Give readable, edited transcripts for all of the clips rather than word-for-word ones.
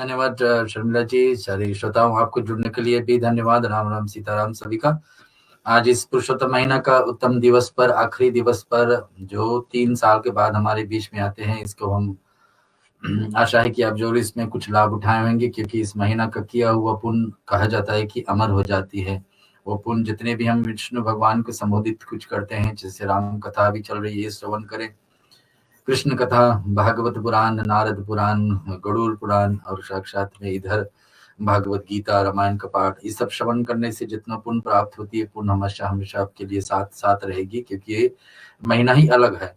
धन्यवाद शर्मिला जी। सारे श्रोताओं आपको जुड़ने के लिए भी धन्यवाद। राम राम सीताराम सभी का। आज इस पुरुषोत्तम महीना का उत्तम दिवस पर, आखिरी दिवस पर, जो 3 साल के बाद हमारे बीच में आते हैं, इसको हम आशा है कि आप जरूर इसमें कुछ लाभ उठाए होंगे, क्योंकि इस महीना का किया हुआ पुण्य कहा जाता है कि अमर हो जाती है। वो पुण्य जितने भी हम विष्णु भगवान को संबोधित कुछ करते हैं, जैसे राम कथा भी चल रही है, श्रवण करें, कृष्ण कथा, भागवत पुराण, नारद पुराण, गरुड़ पुराण और साक्षात में इधर भागवत गीता, रामायण का पाठ, ये सब श्रवण करने से जितना पुण्य प्राप्त होती है, पुण्य हमेशा हमेशा आपके लिए साथ साथ रहेगी, क्योंकि ये महीना ही अलग है।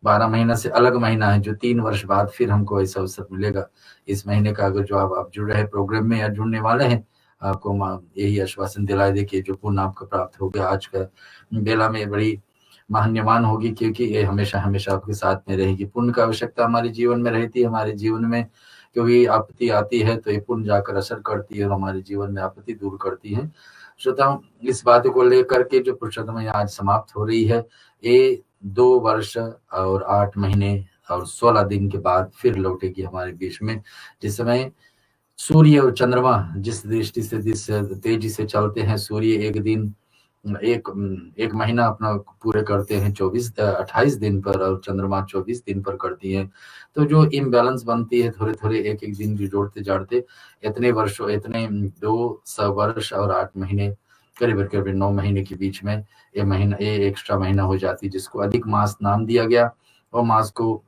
12 महीना से अलग महीना है, जो 3 वर्ष बाद फिर हमको ऐसा अवसर मिलेगा। इस महीने का अगर जो आप जुड़ रहे प्रोग्राम में या जुड़ने वाले हैं, आपको यही आश्वासन दिलाए दे कि जो पुण्य आपको प्राप्त हो गया आज का बेला में बड़ी महान्यमान होगी, क्योंकि ये हमेशा हमेशा आपके साथ में रहेगी। पुण्य की आवश्यकता हमारे जीवन में रहती है। हमारे जीवन में क्योंकि आपत्ति आती है तो ये पुण्य जाकर असर करती है और हमारे जीवन में आपत्ति दूर करती है। श्रोताओं, इस बात को लेकर के जो पुरुषोत्तम आज समाप्त हो रही है, ये 2 वर्ष और 8 महीने और 16 दिन के बाद फिर लौटेगी हमारे बीच में। जिस समय सूर्य और चंद्रमा जिस दृष्टि से जिस तेजी से चलते हैं, सूर्य एक दिन एक महीना अपना पूरे करते हैं 28 दिन पर, और चंद्रमा 24 दिन पर करती है। तो जो इम्बैलेंस बनती है, थोड़े थोड़े एक एक दिन भी जोड़ते जाड़ते इतने 200 वर्ष और 8 महीने, करीब करीब 9 महीने के बीच में ये एक्स्ट्रा महीना हो जाती है, जिसको अधिक मास नाम दिया गया। और मास को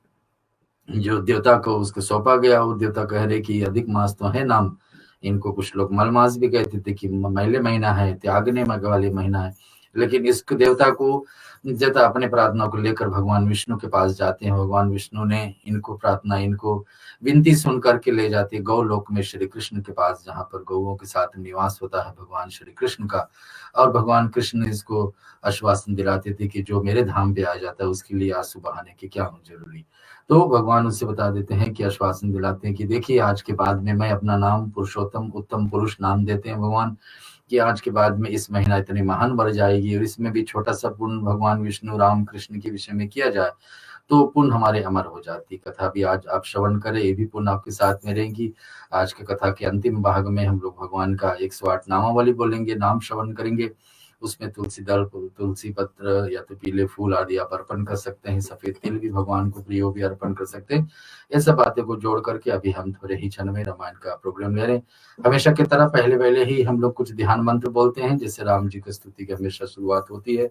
जो देवता को उसको सौंपा गया, वो देवता कह रहे कि अधिक मास तो है नाम, इनको कुछ लोग मलमास भी कहते थे कि मैले महीना है, त्यागने वाले महीना है। लेकिन इस देवता को देवता अपने प्रार्थना को लेकर भगवान विष्णु के पास जाते हैं। भगवान विष्णु ने इनको विनती सुन करके ले जाते गौ लोक में श्री कृष्ण के पास, जहाँ पर गौओं के साथ निवास होता है भगवान श्री कृष्ण का। और भगवान कृष्ण ने इसको आश्वासन दिलाते थे कि जो मेरे धाम पे आ जाता है उसके लिए आंसू बहाने की क्या जरूरी। तो भगवान उससे बता देते हैं कि आश्वासन दिलाते हैं कि देखिए, आज के बाद में मैं अपना नाम पुरुषोत्तम, उत्तम पुरुष नाम देते हैं भगवान, कि आज के बाद में इस महीना इतनी महान बढ़ जाएगी, और इसमें भी छोटा सा पुण्य भगवान विष्णु राम कृष्ण के विषय में किया जाए तो पुण्य हमारे अमर हो जाती। कथा भी आज आप श्रवण करें, ये भी पुण्य आपके साथ में रहेगी। आज की कथा के अंतिम भाग में हम लोग भगवान का 108 नामावली बोलेंगे, नाम श्रवण करेंगे। उसमें तुलसी दल, तुलसी पत्र या तो पीले फूल आदि आप अर्पण कर सकते हैं। सफेद तिल भी भगवान को प्रिय भी अर्पण कर सकते हैं। ये सब बातें को जोड़ करके अभी हम थोड़े ही क्षण में रामायण का प्रोग्राम ले रहे हैं। हमेशा की तरह पहले ही हम लोग कुछ ध्यान मंत्र बोलते हैं, जैसे राम जी की स्तुति की हमेशा शुरुआत होती है,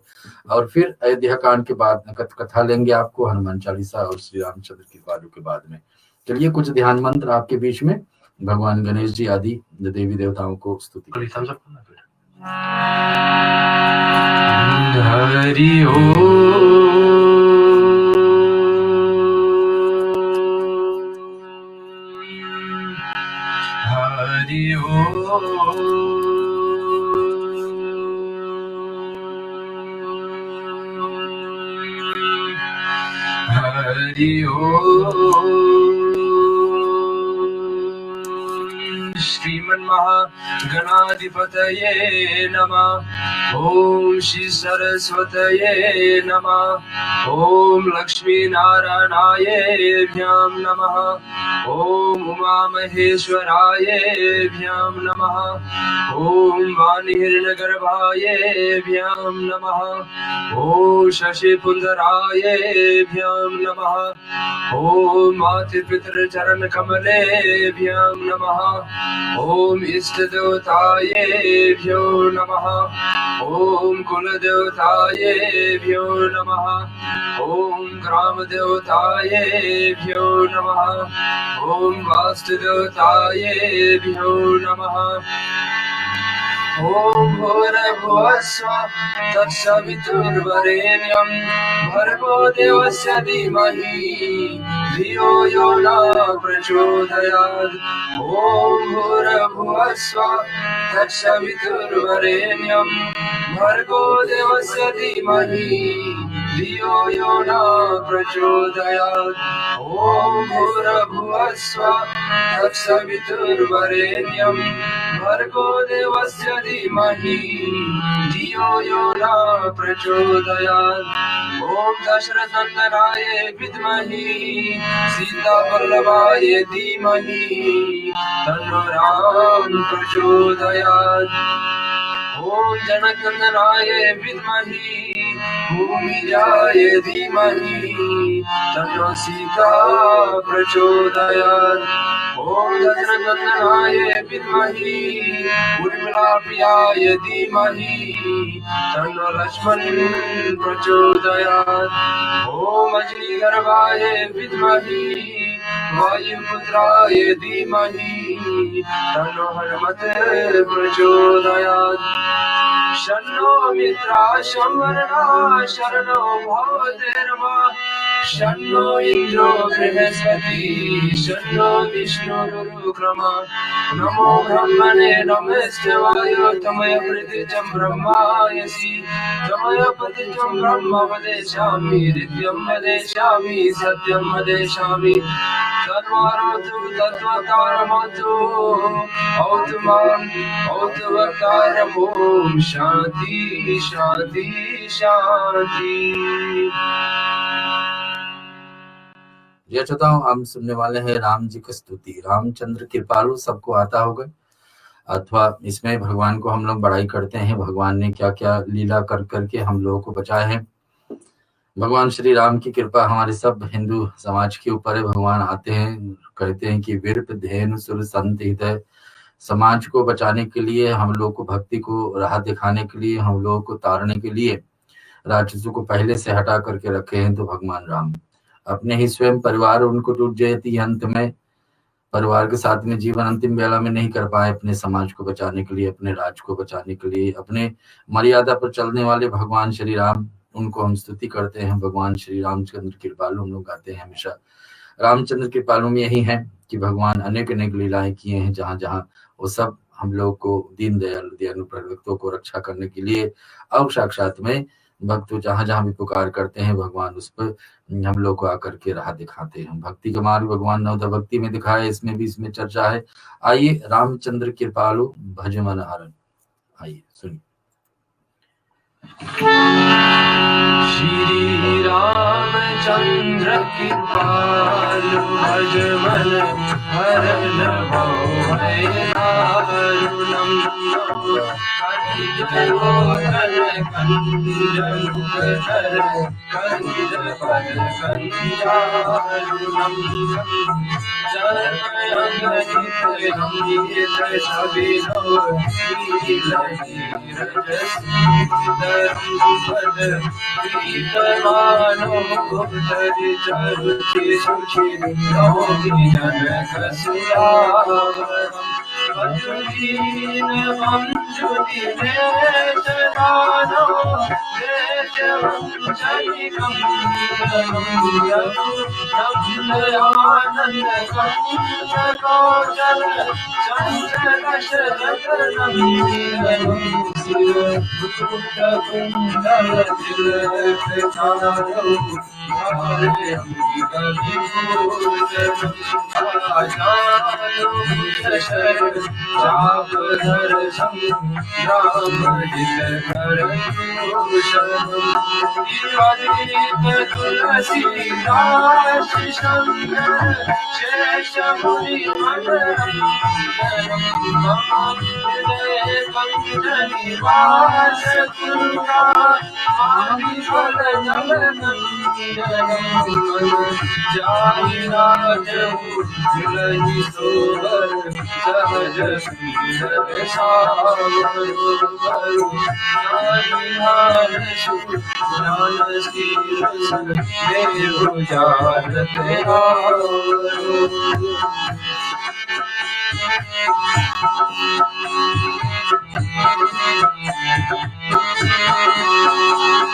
और फिर अयोध्या कांड के बाद कथा लेंगे आपको, हनुमान चालीसा और श्री रामचंद्र की बाजू के बाद में। चलिए कुछ ध्यान मंत्र आपके बीच में, भगवान गणेश जी आदि देवी देवताओं को स्तुति। हरि ओम, हरि ओम, हरि ओम। श्रीमन्महागणाधिपतये नमः। ओम श्री सरस्वतये नमः। ओम लक्ष्मी नारायणायेभ्यां नमः। ओम उमा महेश्वरायेभ्यां नमः। ओम वाणीर्नगर्भायेभ्यां नमः। ओम शशिपुंजरायेभ्यां नमः। ओम मातृपितृचरणकमलेभ्यां नमः। ओम इष्टदेवतायेभ्यो नमः। ओम कुलदेवतायेभ्यो नमः। ओम ग्रामदेवतायेभ्यो नमः। ओम वास्तुदेवतायेभ्यो नमः। ओम भूर्भुवस्सुः तत्सवितुर्वरेण्यं भर्गो देवस्य धीमहि धियो यो न प्रचोदयात्। ओम भूर्भुवस्सुः तत्सवितुर्वरेण्यं भर्गो देवस्य धीमहि धियो यो न प्रचोदयात्। ॐ भूर्भुवः स्वः तत्सवितुर्वरेण्यं भर्गो देवस्य धीमहि धियो यो न प्रचोदयात्। ॐ दशरथनन्दनाय विद्महे सीतावल्लभाय धीमहि तन्नो राम प्रचोदयात्। ॐ जनकनन्दनाय विद्महे भूमिजाय धीमहि तन्नो सीता प्रचोदयात्। ॐ दशरथनन्दनाय विद्महे उर्मिलाप्रियाय धीमहि तन्नो लक्ष्मण प्रचोदयात्। ॐ अग्निगर्भाय विद्महे वायुपुत्राय धीमहि तन्नो हनुमत् प्रचोदयात्। शन्नो मित्राः संवरणाः शरणो भवतेर्मा शन्नो इन्द्रो बृहस्पतिः शन्नो विष्णुरुक्रमः। नमो ब्रह्मणे नमस्तेवाय त्वमय प्रतिजं ब्रह्मायसि त्वमय प्रतिजं ब्रह्म वदेष्यामि नित्यं वदेष्यामि सत्यं वदेष्यामि। तन्मारोतु तद्वक्तारमतु औतु माम् औतु वक्तारम्। ॐ शान्ति शान्ति शान्ति। जय श्रोताओं, हम सुनने वाले हैं राम जी की स्तुति। रामचंद्र कृपालु सबको आता होगा, अथवा इसमें भगवान को हम लोग बड़ाई करते हैं, भगवान ने क्या क्या लीला कर करके हम लोगों को बचाए हैं। भगवान श्री राम की कृपा हमारे सब हिंदू समाज के ऊपर है। भगवान आते हैं, कहते हैं कि वीर धेनु सुर संत हितै। समाज को बचाने के लिए, हम लोग को भक्ति को राह दिखाने के लिए, हम लोगों को तारने के लिए राक्षसों को पहले से हटा करके रखे हैं। तो भगवान राम अपने ही स्वयं परिवार उनको टूट जयती अंत में परिवार के साथ में जीवन अंतिम वेला में नहीं कर पाए, अपने समाज को बचाने के लिए, अपने राज्य को बचाने के लिए, अपने मर्यादा पर चलने वाले भगवान श्री राम, उनको हम स्तुति करते हैं। भगवान श्री रामचंद्र कृपालु हम लोग गाते हैं हमेशा। रामचंद्र कृपालु में यही है कि भगवान अनेक अनेक लीलाएं किए हैं, जहां जहां वो सब हम लोग को दीन दयाल दयालु भक्तों को रक्षा करने के लिए और साक्षात में भक्त जहां जहां भी पुकार करते हैं, भगवान उस पर हम लोग को आकर के राह दिखाते हैं। भक्ति का मार्ग भगवान नवदा भक्ति में दिखाया, इसमें भी इसमें चर्चा है। आइए रामचंद्र कृपालु भज मन हरण, आइए सुनिए। श्री रामचंद्र कृपालु भज मन हरण भय दारुणं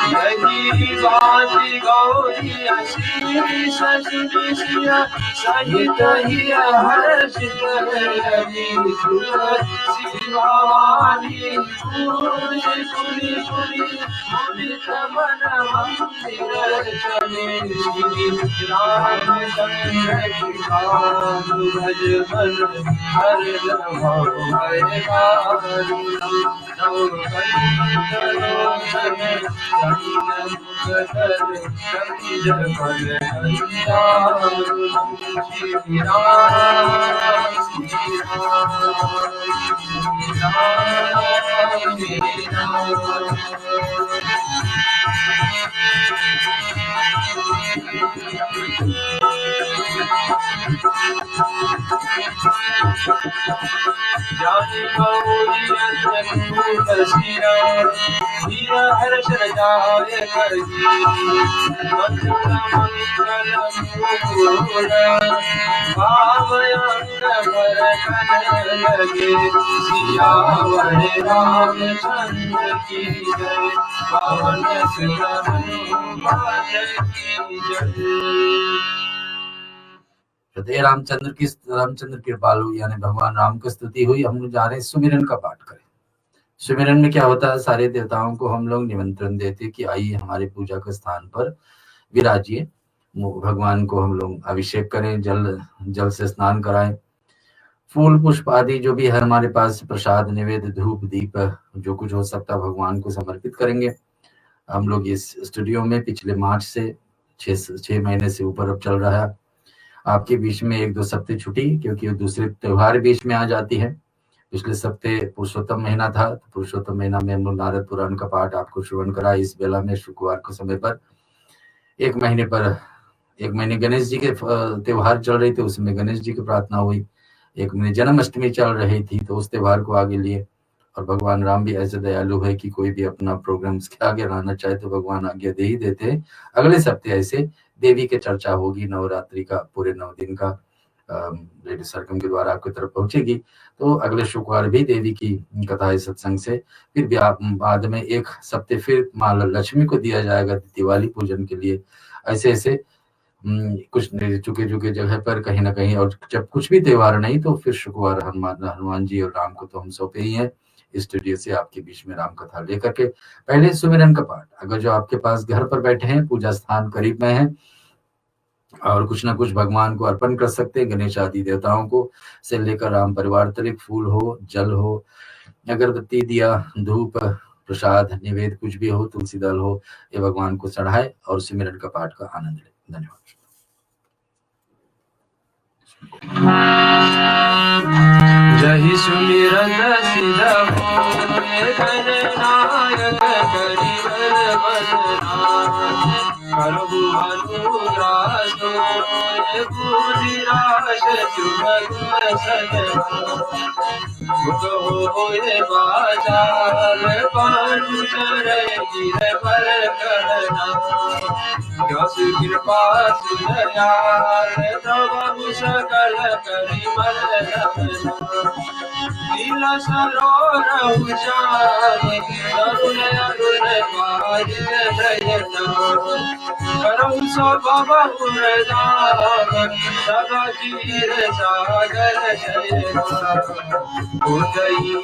यही बात गौरी शीश सुनिसिया सहित ही हर्षित लगी तुलसी भवानी पूरी पुनि पुनि मुदित मन मंदिर चले श्री रामचंद्र कृपालु भज मन हर भव भय हर्ष जाय लगे सियावर रामचंद्र की जय पवन सुत हनुमान की जय। हृदय रामचंद्र कृपालु यानी भगवान राम की स्तुति हुई। हम लोग जा रहे हैं सुमिरन का पाठ करें। सुमिरन में क्या होता है, सारे देवताओं को हम लोग निमंत्रण देते कि आइए हमारे पूजा के स्थान पर विराजिए, भगवान को हम लोग अभिषेक करें, जल से स्नान कराएं, फूल पुष्प आदि जो भी है हमारे पास प्रसाद निवेद्य धूप दीप जो कुछ हो सकता है भगवान को समर्पित करेंगे। हम लोग इस स्टूडियो में पिछले मार्च से 6 महीने से ऊपर अब चल रहा है। आपके बीच में 1-2 सप्ताह छुट्टी क्योंकि दूसरे त्योहार बीच में आ जाती है। पिछले सप्ताह पुरुषोत्तम महीना था, तो पुरुषोत्तम महीना में हम लोग नारद पुराण का पाठ आपको श्रवण करा इस बेला में शुक्रवार के समय पर। एक महीने गणेश जी के त्योहार चल रही थी, उसमें गणेश जी की प्रार्थना हुई। एक महीने जन्माष्टमी चल रही थी, तो उस त्योहार को आगे लिए। और भगवान राम भी ऐसे दयालु है कि कोई भी अपना प्रोग्राम के आगे रहना चाहे तो भगवान आज्ञा दे ही देते हैं। अगले सप्ताह ऐसे देवी की चर्चा होगी, नवरात्रि का पूरे 9 दिन का रेडियो सरगम के द्वारा आपकी तरफ पहुंचेगी। तो अगले शुक्रवार भी देवी की कथा है सत्संग से। फिर बाद में 1 सप्ताह फिर माँ लक्ष्मी को दिया जाएगा दिवाली पूजन के लिए। ऐसे कुछ चुके जगह पर कहीं ना कहीं, और जब कुछ भी त्योहार नहीं तो फिर शुक्रवार हनुमान जी और राम को तो हम सौंपे ही हैं स्टूडियो से आपके बीच में राम कथा लेकर के। पहले सुमिरन का पाठ, अगर जो आपके पास घर पर बैठे हैं, पूजा स्थान करीब में है और कुछ ना कुछ भगवान को अर्पण कर सकते हैं, गणेश आदि देवताओं को से लेकर राम परिवार तक फूल हो, जल हो, अगरबत्ती, दिया, धूप, प्रसाद, निवेद कुछ भी हो, तुलसी दल हो, ये भगवान को चढ़ाए और सुमिरन का पाठ का आनंद ले। धन्यवाद। जहि सुमिरन सिद्ध होए गणनायक करिवर बदनाम करहु अनुराग होए बुधिराश सुमन सनम होए बाजार पानु चरे गिरवर करना यस कृपा सुदयाल प्रभु सकल करिवर लीला सरोर उचारे तरुण अरुण पाज नयना करहु सब बहुरदान सदा चीर सागर शयना उदयी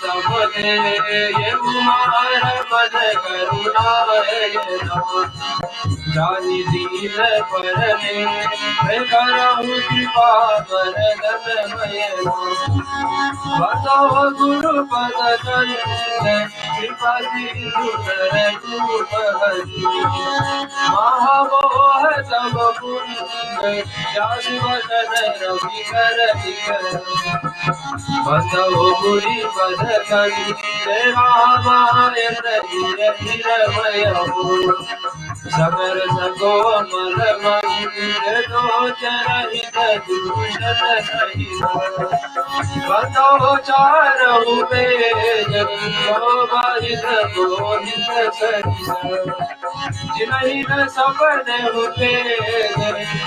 सब ये कुमार मन करुणायना जानि दीन पर में करहु कृपा वरदमय बताओ गुरु पद कृपा सिंधु महामोह तब पुण्य व्यास वदन रवि कर बताओ गुरी पद रामायण हिरमय सगर सकोमल मंदिर लोचन हित दूषण सहित बताओ चारहु वेद शोभित बोधित सहित जिन्हि न सपने हुपेद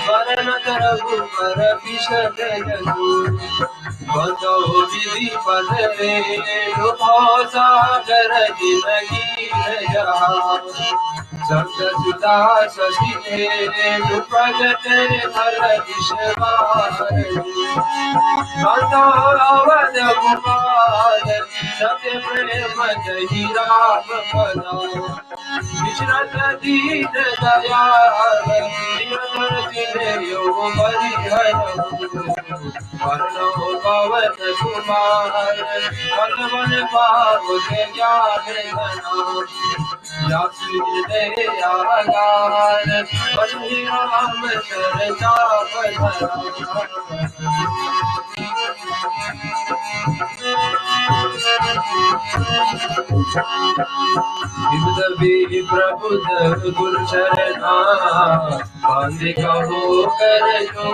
वरण रघुबर विशद जसु बंदो विधि पद में डूबो सागर जिंदगी जहाँ संत सुधा शशि प्रगट हर विश्वास अवध कुमार सत्य प्रेम जही राम पदा विश्रत दीन दयाल योग परिहर वर्णो पवन कुमार भगवन पावन ज्ञान आगार बंदी राम चरचा प्रबुद गुरु शरणा बांधे कहो कर जो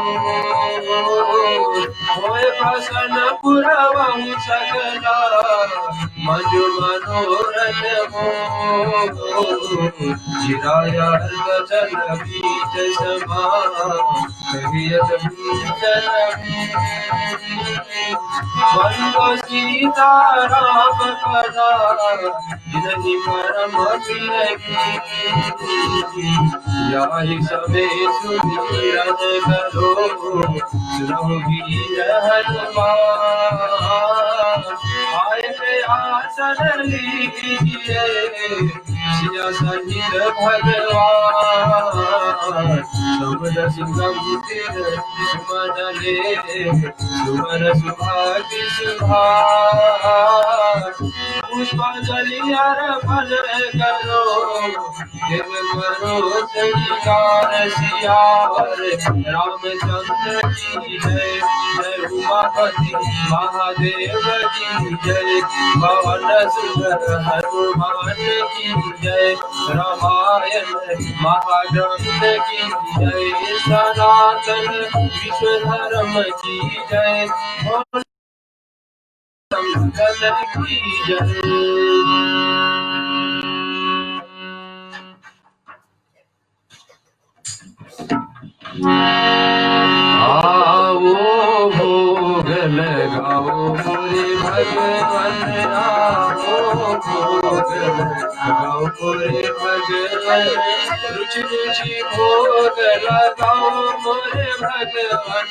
होए प्रसन्न पुरवहु सकला मजु मनोरथ हो चिराया वचन बीज समा कहियत बीजन बंदो सीता राम पदा जिनहि परम प्रिय याहि सबे सुमिरन करो सुनहु वीर हनुमान आए पे आसन लीजिए सिया सहित भगवान समद सिंगम सुमन ले सुमन सुभागि सुभा पुष्पांजलि अर्पण करो देव करो स्वीकार सियावर रामचंद्र की जय जय उमापति महादेव की जय पवन सुंदर हनुमान की जय रामायण महाग्रंथ की जय सनातन विश्व धर्म की जय की जय। आओ भोग लगाओ मोरे भगवान आओ भोग लगाओ मोरे भगवान रुचि रुचि भोग लगाओ मोरे भगवान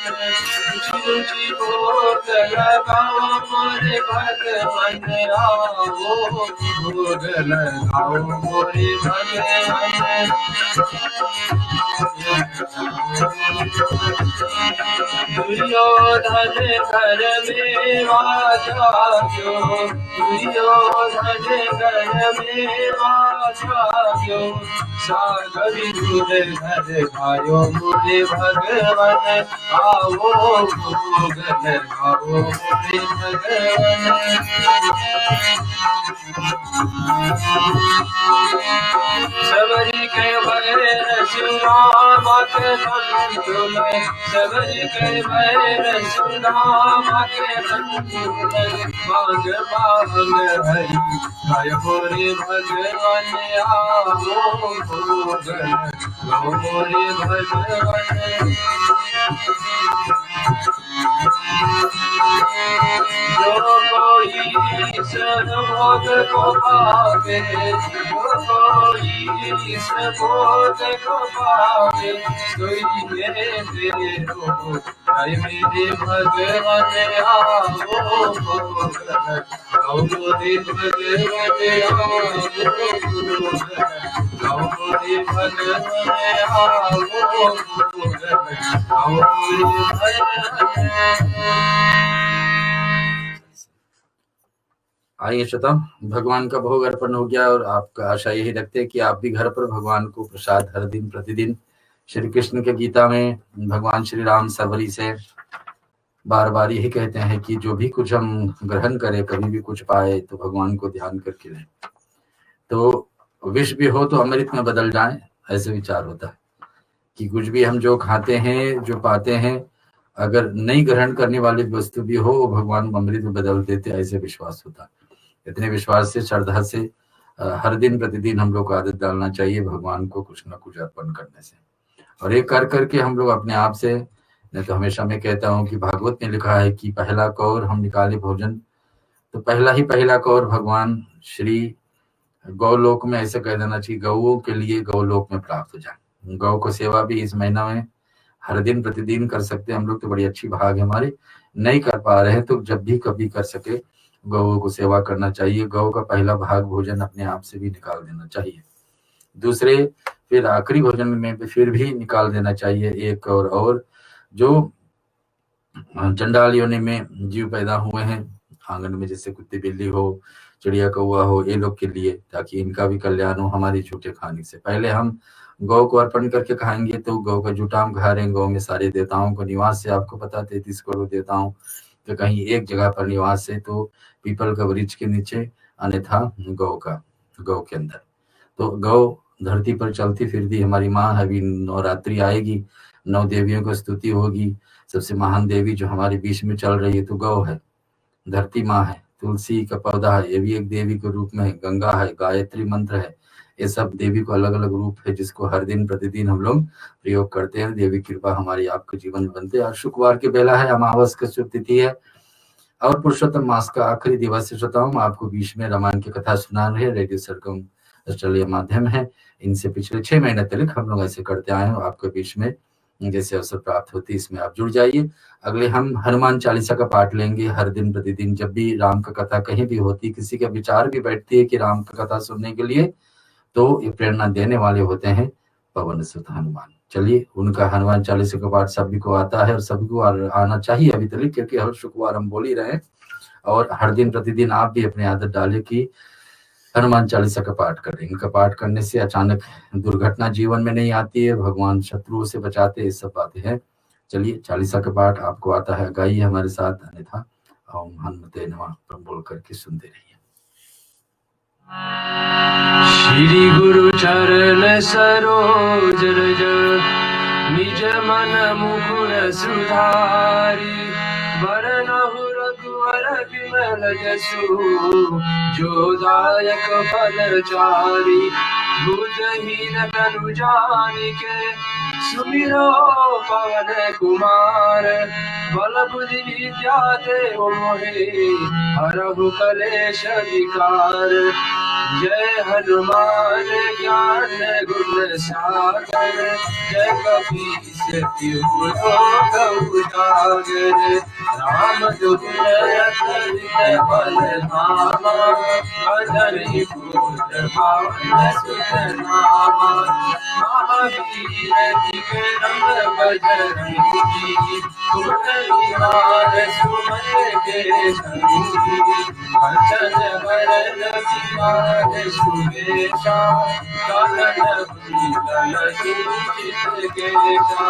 रुचि रुचि भोग लगाओ मोरे भगवान आओ भोग लगाओ मोरे भगवान दुर्योधन घर में वाजा क्यों दुर्योधन घर में वाजा क्यों सागरी दूर घर भायो मुझे भगवान आओ भोग लगाओ मुझे भगवान सबरी के भैर सुनाम के बंधु में सबरी के भैर सुनाम के बंधु में मांग मांग हरि काय मोरे भगवान आओ भोग लगाओ मोरे भगवान जो कोई सर्वोग को पावे जो कोई सर्वोग को पावे सोई मेरो जय मेरे भगवान आओ भोग लगाओ मोरे भगवान आओ मोरे भगवान आओ भोग लगाओ मोरे भगवान। आइए श्रोता, भगवान का भोग अर्पण हो गया और आपका आशा यही रखते हैं कि आप भी घर पर भगवान को प्रसाद हर दिन प्रतिदिन श्री कृष्ण के गीता में भगवान श्री राम सर्वरी से बार बार यही कहते हैं कि जो भी कुछ हम ग्रहण करें कभी भी कुछ पाए तो भगवान को ध्यान करके लें, तो विष भी हो तो अमृत में बदल जाए, ऐसे विचार होता है कि कुछ भी हम जो खाते हैं जो पाते हैं अगर नहीं ग्रहण करने वाली वस्तु भी हो वो भगवान अमृत में बदल देते, ऐसे विश्वास होता है। इतने विश्वास से श्रद्धा से हर दिन प्रतिदिन हम लोग को आदत डालना चाहिए भगवान को कुछ न कुछ अर्पण करने से, और ये कर करके हम लोग अपने आप से नहीं तो हमेशा मैं कहता हूँ कि भागवत में लिखा है कि पहला कौर हम निकाले भोजन, तो पहला कौर भगवान श्री गौलोक में, ऐसे कह देना चाहिए, गौओं के लिए गौलोक में प्राप्त हो जाए। गौ को सेवा भी इस महीना में हर दिन प्रतिदिन कर सकते हैं हम लोग, तो बड़ी अच्छी भाग है हमारी। नहीं कर पा रहे हैं तो जब भी कभी कर सके गौ को सेवा करना चाहिए। गौ का पहला भाग भोजन अपने आप से भी निकाल देना चाहिए। दूसरे फिर आखिरी भोजन में फिर भी निकाल देना चाहिए एक और जो चंडाल योनि में जीव पैदा हुए हैं आंगन में, जैसे कुत्ते बिल्ली हो, चिड़िया कौआ हो, ये लोग के लिए, ताकि इनका भी कल्याण हो। हमारी झूठे खाने से पहले हम गौ को अर्पण करके खाएंगे तो गौ का जुटाम खा रहे हैं। गौ में सारे देवताओं का निवास है, आपको पता 33 करोड़ देवताओं तो कहीं एक जगह पर निवास है, तो पीपल का वृक्ष के नीचे, अन्यथा गौ के अंदर। तो गौ धरती पर चलती फिरती हमारी माँ है। अभी नवरात्रि आएगी, 9 देवियों की स्तुति होगी। सबसे महान देवी जो हमारे बीच में चल रही है तो गौ है, धरती माँ है, तुलसी का पौधा है, ये भी एक देवी के रूप में है, गंगा है, गायत्री मंत्र है, ये सब देवी को अलग अलग रूप है जिसको हर दिन प्रतिदिन हम लोग प्रयोग करते हैं। देवी कृपा हमारी आपके जीवन में बनते हैं। और शुक्रवार की बेला है, अमावस की शुभ तिथि है और पुरुषोत्तम मास का आखिरी दिवस है। श्रोताओं, आपको बीच में रामायण की कथा सुना रहे, रेडियो सरगम ऑस्ट्रेलिया माध्यम है। इनसे पिछले 6 महीने तक हम लोग ऐसे करते आए हैं। आपके बीच में जैसे अवसर प्राप्त होती है इसमें आप जुड़ जाइए। अगले हम हनुमान चालीसा का पाठ लेंगे हर दिन प्रतिदिन। जब भी राम का कथा कहीं भी होती, किसी का विचार भी बैठती है कि राम का कथा सुनने के लिए, तो ये प्रेरणा देने वाले होते हैं पवन सुत हनुमान। चलिए, उनका हनुमान चालीसा का पाठ सभी को आता है और सभी को आना चाहिए अभी तक, क्योंकि हर शुक्रवार हम बोल ही रहे हैं। और हर दिन प्रतिदिन आप भी अपनी आदत डालें कि हनुमान चालीसा का पाठ करें। इनका पाठ करने से अचानक दुर्घटना जीवन में नहीं आती है, भगवान शत्रुओं से बचाते हैं, ये सब बातें हैं। चलिए, चालीसा का पाठ आपको आता है, गाइए हमारे साथ, अन्यथा ओम हनुमते नमः बोल करके सुनते रहिए। श्री गुरु चरण सरोज रज, निज मन मुकुर सुधारी, वरनहु रघुवर विमल जसु, जो दायक फल चारि, बुझहीन तनु जानिके, सुमिरो पवन कुमार, बल बुद्धि विद्या देहु मोहे, हरहु कलेश विकार। जय हनुमान ज्ञान गुण सागर, जय कपीस तिहु लोक उजागर, राम दुख बल धामा, अजर पुत्र पवन सुत नामा, महावीर विक्रम बजरंगी, कुमति सुमन के संगी, कंचन बरन सिंहासन सुरेशा, कानन कुंडल कुंचित केशा,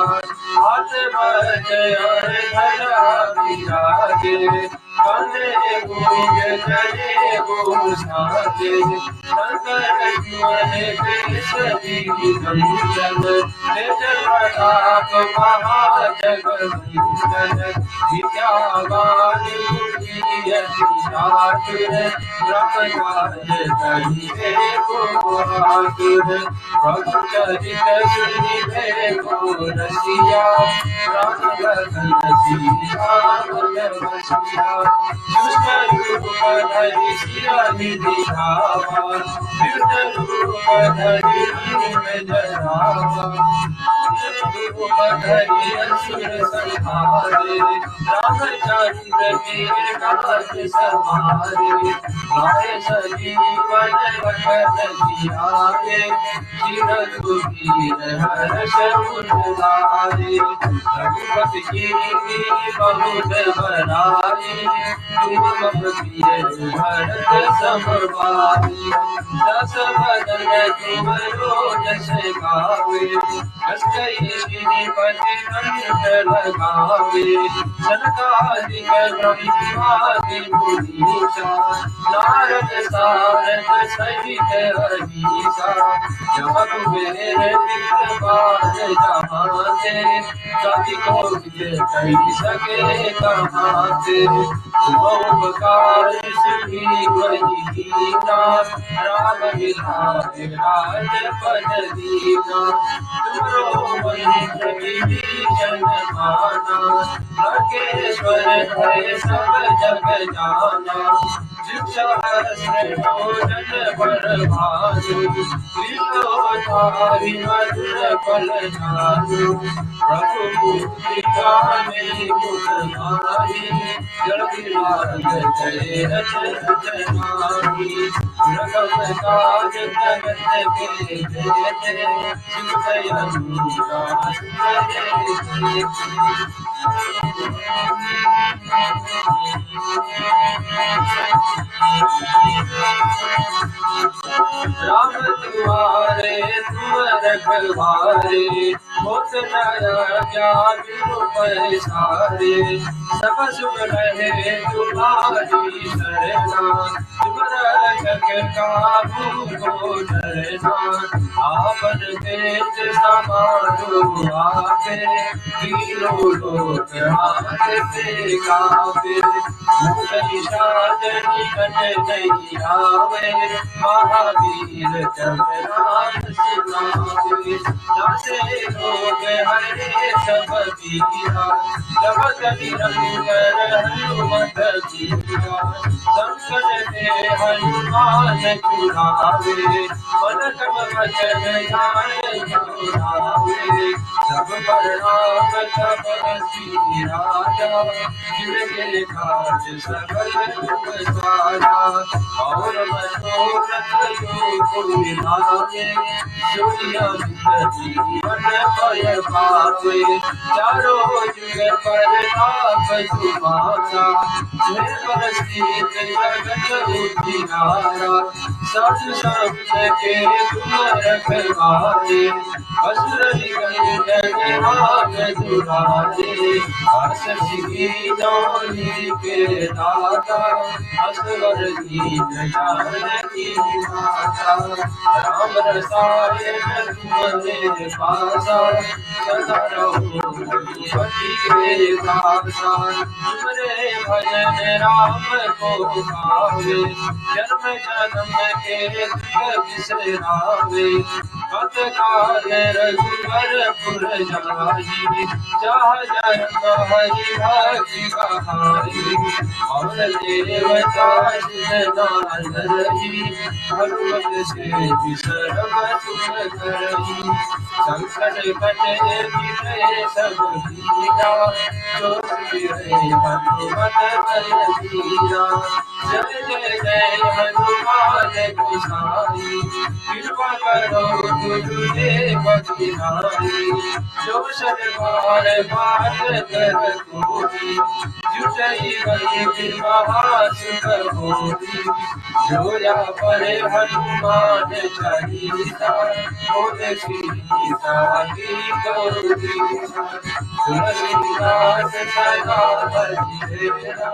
हाथ वज्र धरा विराजे, कांधे मूंज जने गोसाजे, शंकर सुमन केसरी नंदन, तेज प्रताप महाजगवंदन, विद्यावान गुणी अति चातुर, ब्रह्मचार्य करिबे को आतुर, प्रभुचरित सुनिबे को रसिया, राम लखन सीता मन बसिया, दुष्ट रूप धरि सिरहि दिखावा, दुष्ट रूप धरि दीन जरावा, रूप धरि असुर संहारे, रामचंद्र के काज सवारे, लाए सजीवन लखन जियारे, चिरंजीवी हर्ष उर लाए, रघुपति कीर्ति बहुत बड़ाई, तुम मम प्रिय भरत सम भाई, दस बदन तुम रोजस गावे, कष्टै श्रीपति कंठ लगावे, सनकादिक ब्रह्मादि मुनीसा, नारद सारद सहित अहीसा, जब कुबेर दिखपाल जहाँ ते, कवि कोविद कहि सके कहाँ ते, उपकार सिद्धि बहि दीना, राम मिलाए राजपद दीना, तुमरो मंत्र विभीषण माना, जाना, लंकेश्वर है सब जग जाना, भोजन बर भानु, त्रिलोधारी मधुर फल जानु, प्रभु मुक्ति गाने मुख मारी, जल विलास जय रचनारी, रघुव काज जगत के जेते, शिव दयालु दास राम तुम्हारे तुम रखवारे, होत न क्या बिनु पैसारे, सब सुख रहे तुम्हारी शरणा, तुम रक्षक काहू को डरना, आपन तेज समारो आपे, तीनों लोक हाथ से कापे, भूत निषाद निकट नहीं आवे, महावीर जब नाम सुनावे, नासे लोग हरे सब पीरा, जगत निरंतर हनुमत कीरा, संकट ते हनुमान छुड़ावे, मन क्रम वचन ध्यान सुनावे, सब पर राम तपस्वी राजा, जिनके काज सकल तुम साजा, और मनोरथ जो कोई लागे, दुनिया जीवन भय पावे, चारों जुग परताप तुम्हारा, हे प्रसिद्ध जगत उजियारा, साधु संत के तुम रखवारे, असुर निकंदन राम दुलारे, हर्ष सिद्धि जोनि के दाता, असवर दीन जानकी माता, राम रसायन तुम्हारे पासा, सदा रहो रघुपति के दासा, तुमरे भजन राम को गावे, जन्म जन्म के दुख बिसरावे, पद काल रघुवर पुर जाई, चाह जन्म हरि भक्ति कहाई, और देवता नारदी, हनुमत से विसरम तुम करई, संकट कटे मिटे सब पीरा, जो सुमिरै हनुमत बल बीरा, जय जय जय हनुमान गोसाई, कृपा करो गुरुदेव की नारी, जो सतबार बात कर कोई, जुटई गई कृपा सुख होई, जो या परे हनुमान चालीसा, होत सीता की गौरी, तुलसीदास सदा बलिहारा,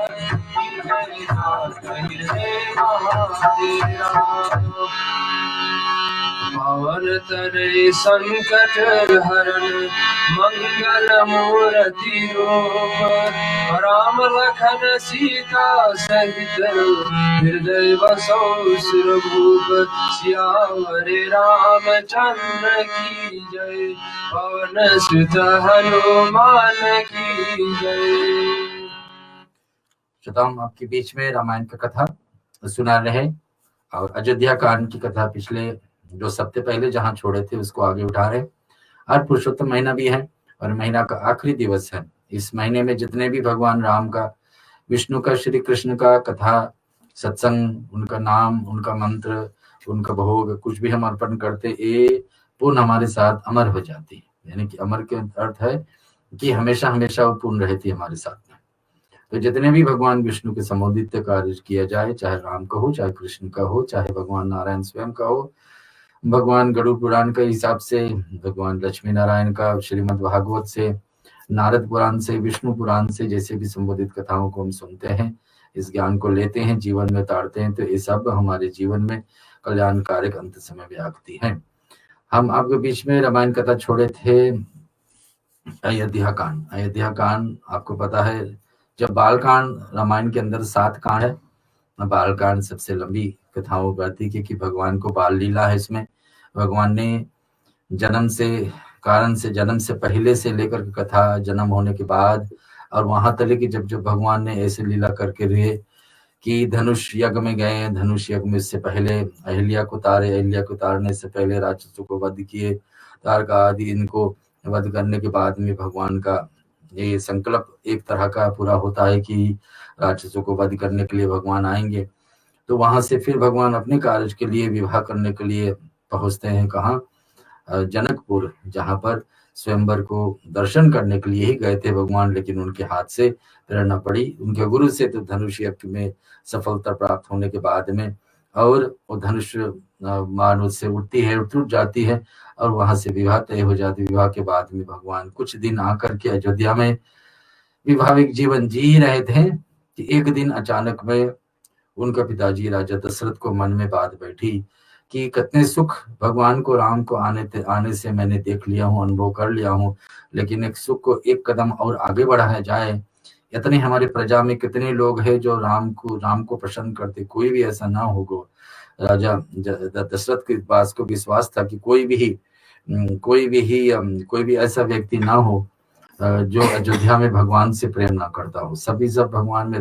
दीनहि नाथ हृदय महादेवा, पवन तनय संकट हरण, मंगल मूर्ति रूप, राम लखन सीता सहित, हृदय बसौ सुरभूप, सियावर रामचंद्र की जय, पवन सुत हनुमान की जय। श्रोताओं, आपके बीच में रामायण का कथा सुना रहे और अयोध्या कांड की कथा पिछले 2 सप्ताह पहले जहां छोड़े थे उसको आगे उठा रहे। आज पुरुषोत्तम महीना भी है और महीना का आखिरी दिवस है। इस महीने में जितने भी भगवान राम का, विष्णु का, श्री कृष्ण का कथा, सत्संग, उनका नाम, उनका मंत्र, उनका भोग, कुछ भी हम अर्पण करते, ये पुण्य हमारे साथ अमर हो जाती है। यानी कि अमर के अर्थ है कि हमेशा हमेशा वो पुण्य रहती है हमारे साथ में। तो जितने भी भगवान विष्णु के संबोधित कार्य किया जाए, चाहे राम का हो, चाहे कृष्ण का हो, चाहे भगवान नारायण स्वयं का हो, भगवान गरुड़ पुराण के हिसाब से, भगवान लक्ष्मी नारायण का, श्रीमद् भागवत से, नारद पुराण से, विष्णु पुराण से, जैसे भी संबोधित कथाओं को हम सुनते हैं, इस ज्ञान को लेते हैं, जीवन में उतारते हैं, तो ये सब हमारे जीवन में कल्याणकारक अंत समय में आती है। हम आपके बीच में रामायण कथा छोड़े थे अयोध्या कांड। अयोध्या कांड आपको पता है, जब बाल कांड रामायण के अंदर 7 कांड है, बाल कांड सबसे लंबी कथाओं करती, क्योंकि भगवान को बाल लीला है। इसमें भगवान ने जन्म से कारण से जन्म से पहले से लेकर के कथा जन्म होने के बाद और वहां तक कि जब जब भगवान ने ऐसे लीला करके रहे कि धनुष यज्ञ में गए, धनुष यज्ञ में से पहले अहिल्या को तारे, अहिल्या को तारने से पहले राक्षसों को वध किए, तारका आदि इनको वध करने के बाद में भगवान का ये संकल्प एक तरह का पूरा होता है कि राक्षसों को वध करने के लिए भगवान आएंगे। तो वहां से फिर भगवान अपने कार्य के लिए विवाह करने के लिए पहुंचते हैं कहाँ, जनकपुर, जहां पर स्वयंवर को दर्शन करने के लिए ही गए थे भगवान, लेकिन उनके हाथ से प्रेरणा पड़ी उनके गुरु से, तो धनुष यज्ञ में सफलता प्राप्त होने के बाद में और वो धनुष मान उससे उठती है, टूट जाती है और वहां से विवाह तय हो जाती। विवाह के बाद में भगवान कुछ दिन आकर के अयोध्या में विवाहिक जीवन जी रहे थे कि एक दिन अचानक में उनका पिताजी राजा दशरथ को मन में बात बैठी कि कितने सुख भगवान को, राम को आने से मैंने देख लिया हूँ, अनुभव कर लिया हूँ, लेकिन एक सुख को एक कदम और आगे बढ़ाया जाए। इतने हमारे प्रजा में कितने लोग हैं जो राम को पसंद करते, कोई भी ऐसा ना होगा। राजा दशरथ के पास को विश्वास था कि कोई भी ऐसा व्यक्ति ना हो जो अयोध्या में भगवान से प्रेम ना करता हो। सब भगवान में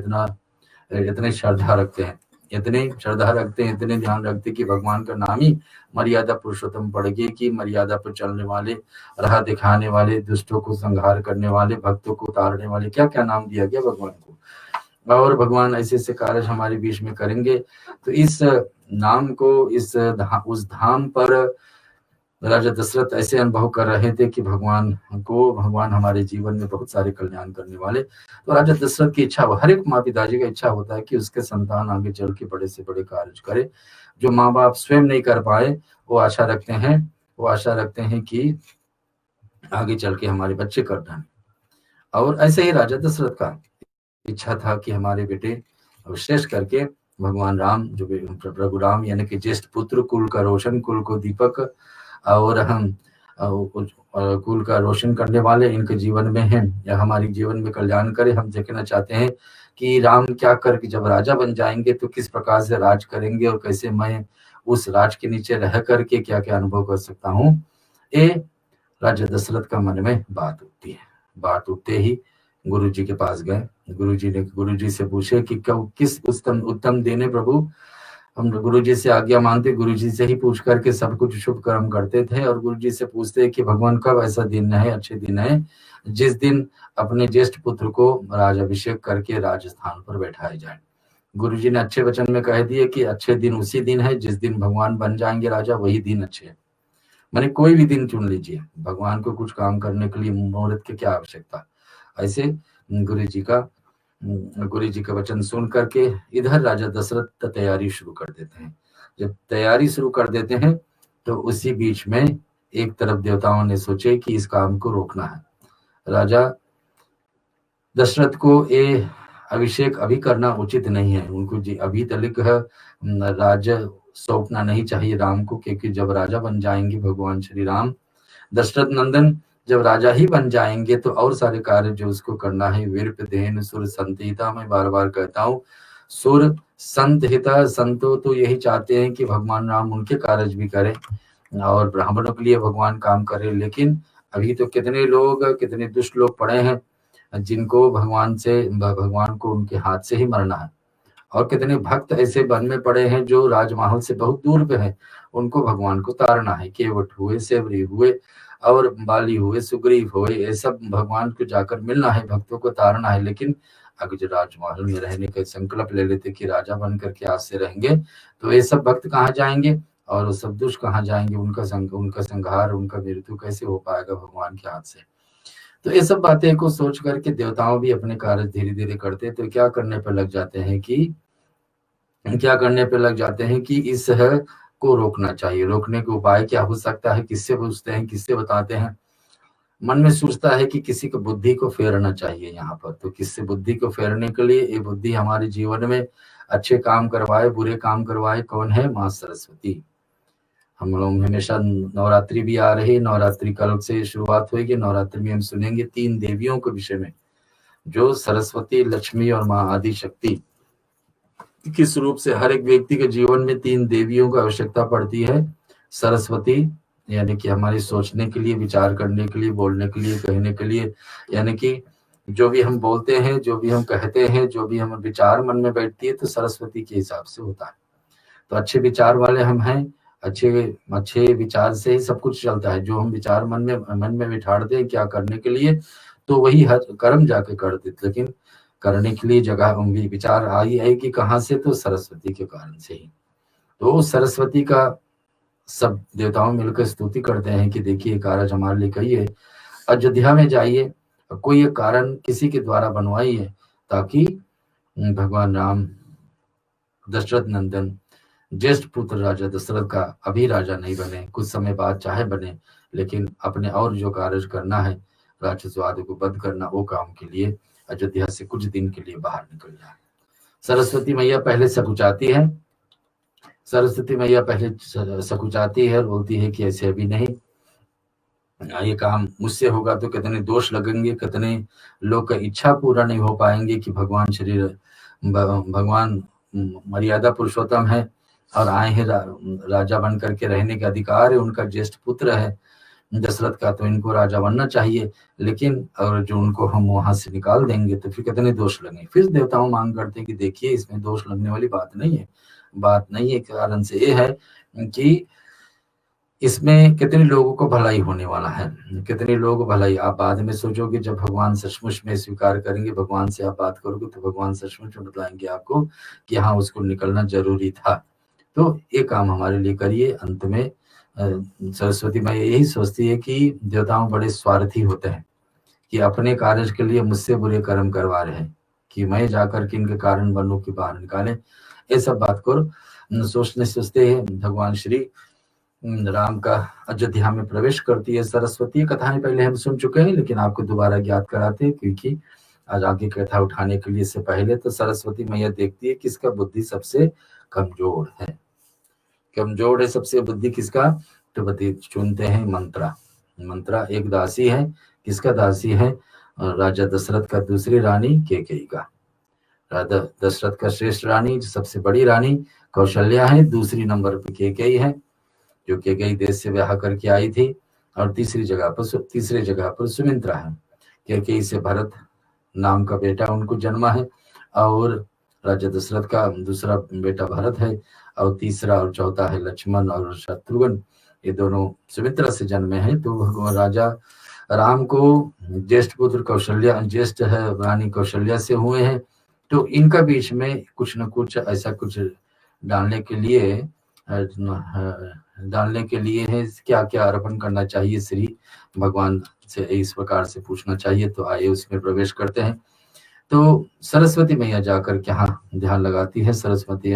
इतने श्रद्धा रखते हैं, इतने ध्यान रखते कि भगवान का नाम ही मर्यादा पुरुषोत्तम पड़ गए कि मर्यादा पर चलने वाले, राह दिखाने वाले, दुष्टों को संहार करने वाले, भक्तों को उतारने वाले, क्या क्या नाम दिया गया भगवान को। और भगवान ऐसे ऐसे कार्य हमारे बीच में करेंगे। तो इस नाम को उस धाम पर राजा दशरथ ऐसे अनुभव कर रहे थे कि भगवान हमारे जीवन में बहुत सारे कल्याण करने वाले। तो राजा दशरथ की इच्छा, हर एक माँ पिताजी का इच्छा होता है कि उसके संतान आगे चल के बड़े से बड़े कार्य करे, जो माँ बाप स्वयं नहीं कर पाए वो आशा रखते हैं कि आगे चल के हमारे बच्चे कर डालें। और ऐसे ही राजा दशरथ का इच्छा था कि हमारे बेटे विशेष करके भगवान राम, जो प्रभु राम यानी कि ज्येष्ठ पुत्र, कुल का रोशन, कुल को दीपक और हम कुल का रोशन करने वाले इनके जीवन में हैं, या हमारे जीवन में कल्याण करे। हम देखना चाहते हैं कि राम क्या करके जब राजा बन जाएंगे तो किस प्रकार से राज करेंगे और कैसे मैं उस राज के नीचे रह करके क्या क्या अनुभव कर सकता हूँ। ये राजा दशरथ का मन में बात उठती है। बात उठते ही गुरु जी के पास गए। गुरु जी से पूछे कि किस उत्तम देने प्रभु। हम गुरु जी से आज्ञा मानते, गुरु जी से ही पूछ करके सब कुछ शुभ कर्म करते थे। और गुरु जी से पूछते कि भगवान कब ऐसा दिन है, अच्छे दिन है, जिस दिन अपने ज्येष्ठ पुत्र को राजाभिषेक करके राजस्थान पर बैठाया जाए। गुरु जी ने अच्छे वचन में कह दिए कि अच्छे दिन उसी दिन है जिस दिन भगवान बन जाएंगे राजा, वही दिन अच्छे है। मैंने कोई भी दिन चुन लीजिए, भगवान को कुछ काम करने के लिए मुहूर्त की क्या आवश्यकता। ऐसे गुरु जी का वचन सुन करके इधर राजा दशरथ तैयारी शुरू कर देते हैं। जब तैयारी शुरू कर देते हैं तो उसी बीच में एक तरफ देवताओं ने सोचे कि इस काम को रोकना है। राजा दशरथ को ये अभिषेक अभी करना उचित नहीं है, उनको जी अभी तक राज सौंपना नहीं चाहिए राम को, क्योंकि जब राजा बन जाएंगे भगवान श्री राम, दशरथ नंदन जब राजा ही बन जाएंगे तो और सारे कार्य जो उसको करना है, वीर देन सुर संत हिता, मैं बार बार कहता हूँ सुर संत हिता, संतो तो यही चाहते हैं कि भगवान राम उनके कार्य भी करें और ब्राह्मणों के लिए भगवान काम करे। लेकिन अभी तो कितने दुष्ट लोग पड़े हैं जिनको भगवान को उनके हाथ से ही मरना है, और कितने भक्त ऐसे वन में पड़े हैं जो राजमहल से बहुत दूर पे हैं, उनको भगवान को तारना है। केवट हुए, सेवरी हुए और बाली हुए, सुग्रीव हुए, ये सब भगवान को जाकर मिलना है, भक्तों को तारना है। लेकिन अगर जो राजमहल में रहने का संकल्प ले लेते कि राजा बन करके आज से रहेंगे, तो ये सब भक्त कहाँ जाएंगे और वो सब दुष्ट कहाँ जाएंगे, उनका संहार, उनका मृत्यु कैसे हो पाएगा भगवान के हाथ से। तो ये सब बातें को सोच करके देवताओं भी अपने कार्य धीरे धीरे करते, तो क्या करने पर लग जाते हैं कि इस को रोकना चाहिए। रोकने के उपाय क्या हो सकता है, किससे पूछते हैं, किससे बताते हैं। मन में सोचता है कि किसी को बुद्धि को फेरना चाहिए यहाँ पर, तो किससे बुद्धि को फेरने के लिए, ये बुद्धि हमारे जीवन में अच्छे काम करवाए, बुरे काम करवाए, कौन है? माँ सरस्वती। हम लोग हमेशा नवरात्रि भी आ रही है, नवरात्रि कल से शुरुआत होगी। नवरात्रि में हम सुनेंगे 3 देवियों के विषय में, जो सरस्वती, लक्ष्मी और माँ आदि शक्ति। किस रूप से हर एक व्यक्ति के जीवन में 3 देवियों की आवश्यकता पड़ती है, सरस्वती, यानी कि हमारी सोचने के लिए, विचार करने के लिए, बोलने के लिए, कहने के लिए, यानी कि जो भी हम बोलते हैं, जो भी हम कहते हैं, जो भी हम विचार मन में बैठती है तो सरस्वती के हिसाब से होता है। तो अच्छे विचार वाले हम हैं, अच्छे अच्छे विचार से ही सब कुछ चलता है। जो हम विचार मन में बिठाड़ते हैं क्या करने के लिए, तो वही हर कर्म जाके कर देते। लेकिन करने के लिए जगह विचार आएगी कहाँ से, तो सरस्वती के कारण से ही। तो सरस्वती का सब देवताओं मिलकर स्तुति करते हैं कि देखिए कार्य हमारे लिए कहिए, अयोध्या में जाइए, कोई एक कारण किसी के द्वारा बनवाइए, ताकि भगवान राम दशरथ नंदन ज्येष्ठ पुत्र राजा दशरथ का अभी राजा नहीं बने, कुछ समय बाद चाहे बने, लेकिन अपने और जो कार्य करना है, राक्षसवाद को बंद करना, वो काम के लिए अयोध्या से कुछ दिन के लिए बाहर निकल जाए। सरस्वती मैया पहले सकुचाती है, सरस्वती मैया पहले सकुचाती है और बोलती है कि ऐसे अभी नहीं, ये काम मुझसे होगा तो कितने दोष लगेंगे, कितने लोग का इच्छा पूरा नहीं हो पाएंगे कि भगवान भगवान मर्यादा पुरुषोत्तम है और आए हैं राजा बन करके रहने का अधिकार है, उनका ज्येष्ठ पुत्र है दशरथ का, तो इनको राजा बनना चाहिए। लेकिन और जो उनको हम वहां से निकाल देंगे तो फिर कितने दोष लगेंगे। फिर देवताओं मांग करते हैं कि देखिए इसमें दोष लगने वाली बात नहीं है, बात नहीं है। कारण से ये है कि इसमें कितने लोगों को भलाई होने वाला है, कितने लोग भलाई। आप बाद में सोचोगे जब भगवान सचमुच में स्वीकार करेंगे, भगवान से आप बात करोगे तो भगवान सचमुच में बताएंगे आपको कि हाँ उसको निकलना जरूरी था। तो ये काम हमारे लिए करिए। अंत में सरस्वती माँ यही सोचती है कि देवताओं बड़े स्वार्थी होते हैं कि अपने कार्य के लिए मुझसे बुरे कर्म करवा रहे हैं कि मैं जाकर के इनके कारण बनूं कि बाहर निकाले। ये सब बात को सोचते हैं भगवान श्री राम का अयोध्या में प्रवेश करती है सरस्वती। कथाएं पहले हम सुन चुके हैं, लेकिन आपको दोबारा ज्ञात कराते हैं, क्योंकि आज आगे कथा उठाने के लिए से पहले तो सरस्वती मैया देखती है किसका बुद्धि सबसे कमजोर है। कमजोर है सबसे बुद्धि किसका, तो बुद्धि चुनते हैं मंत्रा। मंत्रा एक दासी है, किसका दासी है, राजा दशरथ का दूसरी रानी कैकेयी का। राजा दशरथ का श्रेष्ठ रानी, सबसे बड़ी रानी कौशल्या है, दूसरी नंबर पे कैकेयी है, जो कैकेयी देश से ब्याह करके आई थी, और तीसरी जगह पर सुमित्रा है। कैकेयी से भरत नाम का बेटा उनको जन्मा है, और राजा दशरथ का दूसरा बेटा भरत है, और तीसरा और चौथा है लक्ष्मण और शत्रुघ्न, ये दोनों सुमित्रा से जन्मे हैं। तो भगवान राजा राम को ज्येष्ठ पुत्र कौशल्या, ज्येष्ठ है रानी कौशल्या से हुए हैं। तो इनका बीच में कुछ न कुछ ऐसा कुछ डालने के लिए है, क्या क्या अर्पण करना चाहिए श्री भगवान से, इस प्रकार से पूछना चाहिए। तो आइए उसमें प्रवेश करते हैं। तो सरस्वती मैया जाकर के यहाँ ध्यान लगाती है। सरस्वती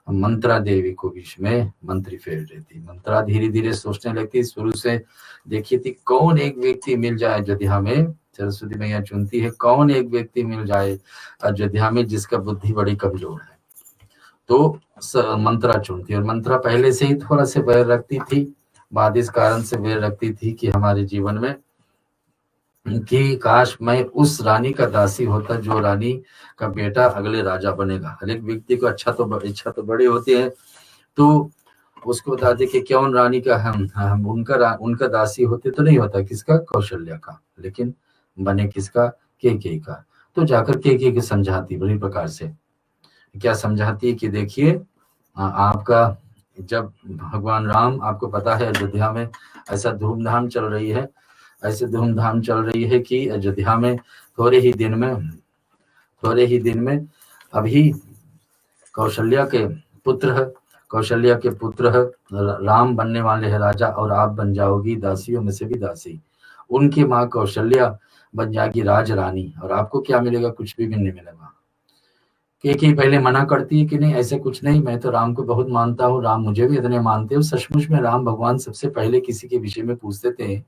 मंत्रा देवी को बीच में मंत्री फेर देती। मंत्रा धीरे धीरे सोचने लगती, शुरू से देखी थी कौन एक व्यक्ति मिल जाए अयोध्या में। सरस्वती मैया चुनती है कौन एक व्यक्ति मिल जाए अयोध्या में जिसका बुद्धि बड़ी कमजोर है, तो मंत्रा चुनती है। और मंत्रा पहले से ही थोड़ा से वैर रखती थी, बाद इस कारण से वैर रखती थी कि हमारे जीवन में कि काश मैं उस रानी का दासी होता जो रानी का बेटा अगले राजा बनेगा। हर एक व्यक्ति को इच्छा तो बड़ी होती है, तो उसको बताते कि क्यों रानी का हम उनका दासी होते तो नहीं होता, किसका, कौशल्या का, लेकिन बने किसका, कैकेयी का। तो जाकर कैकेयी को समझाती बड़ी प्रकार से। क्या समझाती है कि देखिए आपका जब भगवान राम, आपको पता है अयोध्या में ऐसा धूमधाम चल रही है, ऐसे धूमधाम चल रही है कि अयोध्या में थोड़े ही दिन में अभी कौशल्या के पुत्र राम बनने वाले हैं राजा, और आप बन जाओगी दासियों में से भी दासी। उनकी माँ कौशल्या बन जाएगी राज रानी, और आपको क्या मिलेगा, कुछ भी नहीं मिलेगा। कैकेयी पहले मना करती है कि नहीं ऐसे कुछ नहीं, मैं तो राम को बहुत मानता हूँ, राम मुझे भी इतने मानते हो। सचमुच में राम भगवान सबसे पहले किसी के विषय में पूछते थे,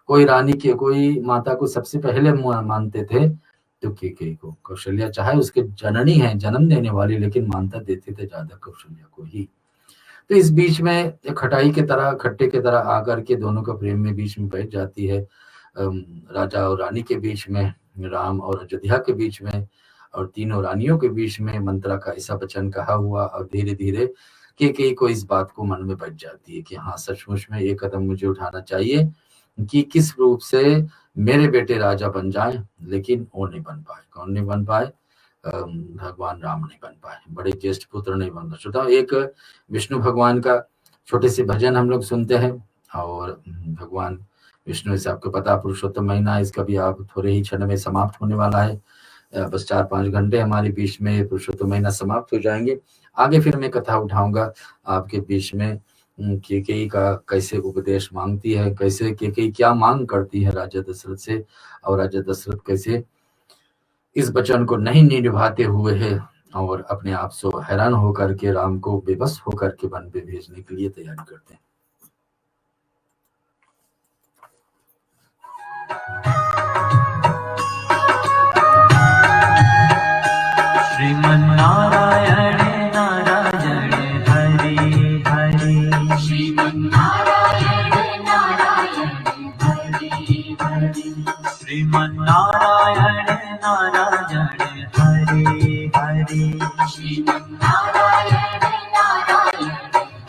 कोई रानी के, कोई माता को सबसे पहले मानते थे तो कैकेयी को। कौशल्या चाहे उसके जननी है, जन्म देने वाली, लेकिन मानता देते थे ज्यादा कौशल्या को ही। तो इस बीच में एक खट्टे के तरह आकर के दोनों का प्रेम में बीच में बैठ जाती है, राजा और रानी के बीच में, राम और अयोध्या के बीच में, और तीनों रानियों के बीच में मंत्रा का ऐसा वचन कहा हुआ। और धीरे धीरे केकई को इस बात को मन में बच जाती है कि हाँ सचमुच में ये कदम मुझे उठाना चाहिए कि किस रूप से मेरे बेटे राजा बन जाएं, लेकिन वो नहीं बन पाए। कौन नहीं बन पाए? भगवान राम नहीं बन पाए, बड़े ज्येष्ठ पुत्र नहीं बन पाए। एक विष्णु भगवान का छोटे से भजन हम लोग सुनते हैं, और भगवान विष्णु से आपको पता पुरुषोत्तम महीना इसका भी आप थोड़े ही क्षण में समाप्त होने वाला है। बस 4-5 घंटे हमारे बीच में पुरुषोत्तम महीना समाप्त हो जाएंगे। आगे फिर मैं कथा उठाऊंगा आपके बीच में केकई का कैसे उपदेश मांगती है, कैसे केकई क्या मांग करती है राजा दशरथ से, और राजा दशरथ कैसे इस वचन को नहीं निभाते हुए है और अपने आप से हैरान होकर के राम को बेबस होकर के वन पे भेजने के लिए तैयारी करते हैं। श्रीमन्नारायण नारायण हरि हरि, श्रीमन्नारायण नारायण हरि हरि, श्रीमन्नारायण नारायण हरि हरि, श्रीमन्नारायण नारायण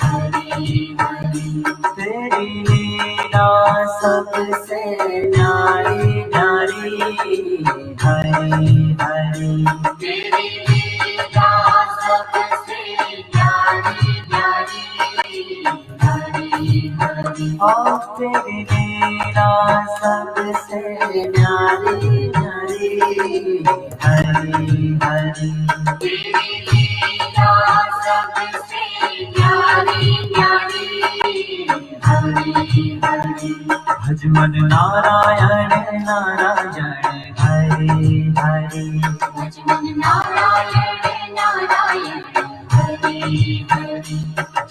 हरि हरि। तेरी लीला सबसे न्यारी न्यारी हरि हरि, तेरी लीला सबसे न्यारी न्यारी हरि हरि। और तेरी लीला सबसे न्यारी न्यारी हरि हरि, तेरी लीला सबसे न्यारी न्यारी हरि हरि। भज मन नारायण नारायण हरि हरि, भज मन नारायण नारायण हरि हरि,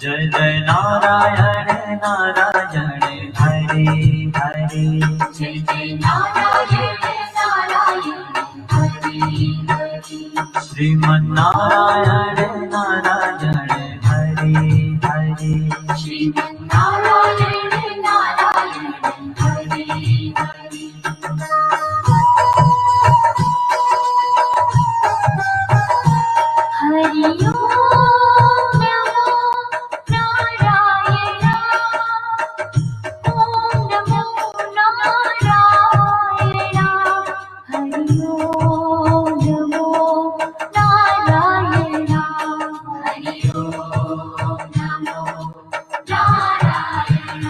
जय जय नारायण नारायण हरि हरि, जय जय नारायण नारायण हरि हरि। श्रीमन्नारायण नारायण हरि हरि, श्रीमन्नारायण नारायण हरि हरि। हरि ओम नमो नारायण, ओम नमो नारायण, हरि ओम नमो नारायण, हरि ओम नमो नारायण,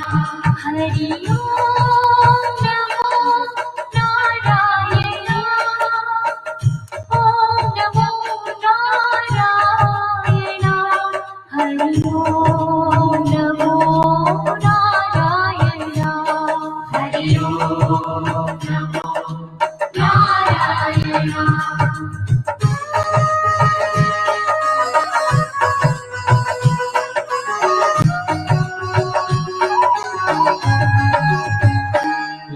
हरि ओम नमो नारायण, ओम नमो नारायण, हरि ओम नमो नारायण, हरि ओम नमो नारायण।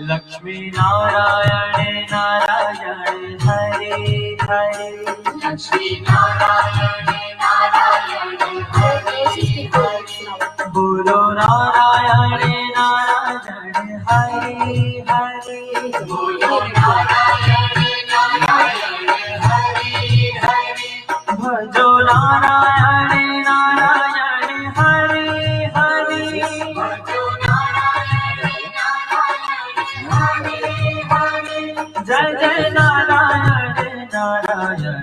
लक्ष्मी नारायण नारायण हरि हरि, लक्ष्मी नारायण नारायण हरि हरि, बोलो नारायण नारायण हरि हरि, बोलो नारायण नारायण हरि हरि, भजो नारायण नारायण हरि हरि, भजो नारायण नारायण हरि हरि, जय जय नारायण नारायण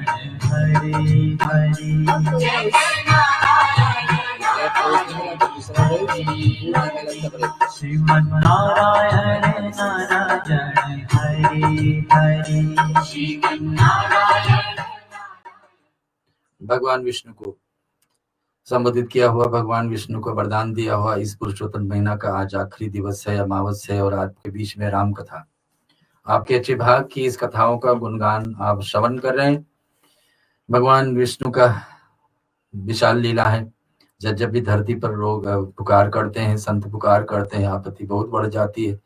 हरि हरि, जय जय नारायण नारायण हरि हरि, श्रीमन्नारायण नारायण हरि हरि, श्रीमन्नारायण। भगवान विष्णु को संबोधित किया हुआ, भगवान विष्णु को वरदान दिया हुआ इस पुरुषोत्तम महीना का आज आखिरी दिवस है, अमावस है, और आपके बीच में राम कथा। आपके अच्छे भाग की इस कथाओं का गुणगान आप श्रवण कर रहे हैं। भगवान विष्णु का विशाल लीला है। जब भी धरती पर लोग पुकार करते हैं, संत पुकार करते हैं, आपत्ति बहुत बढ़ जाती है।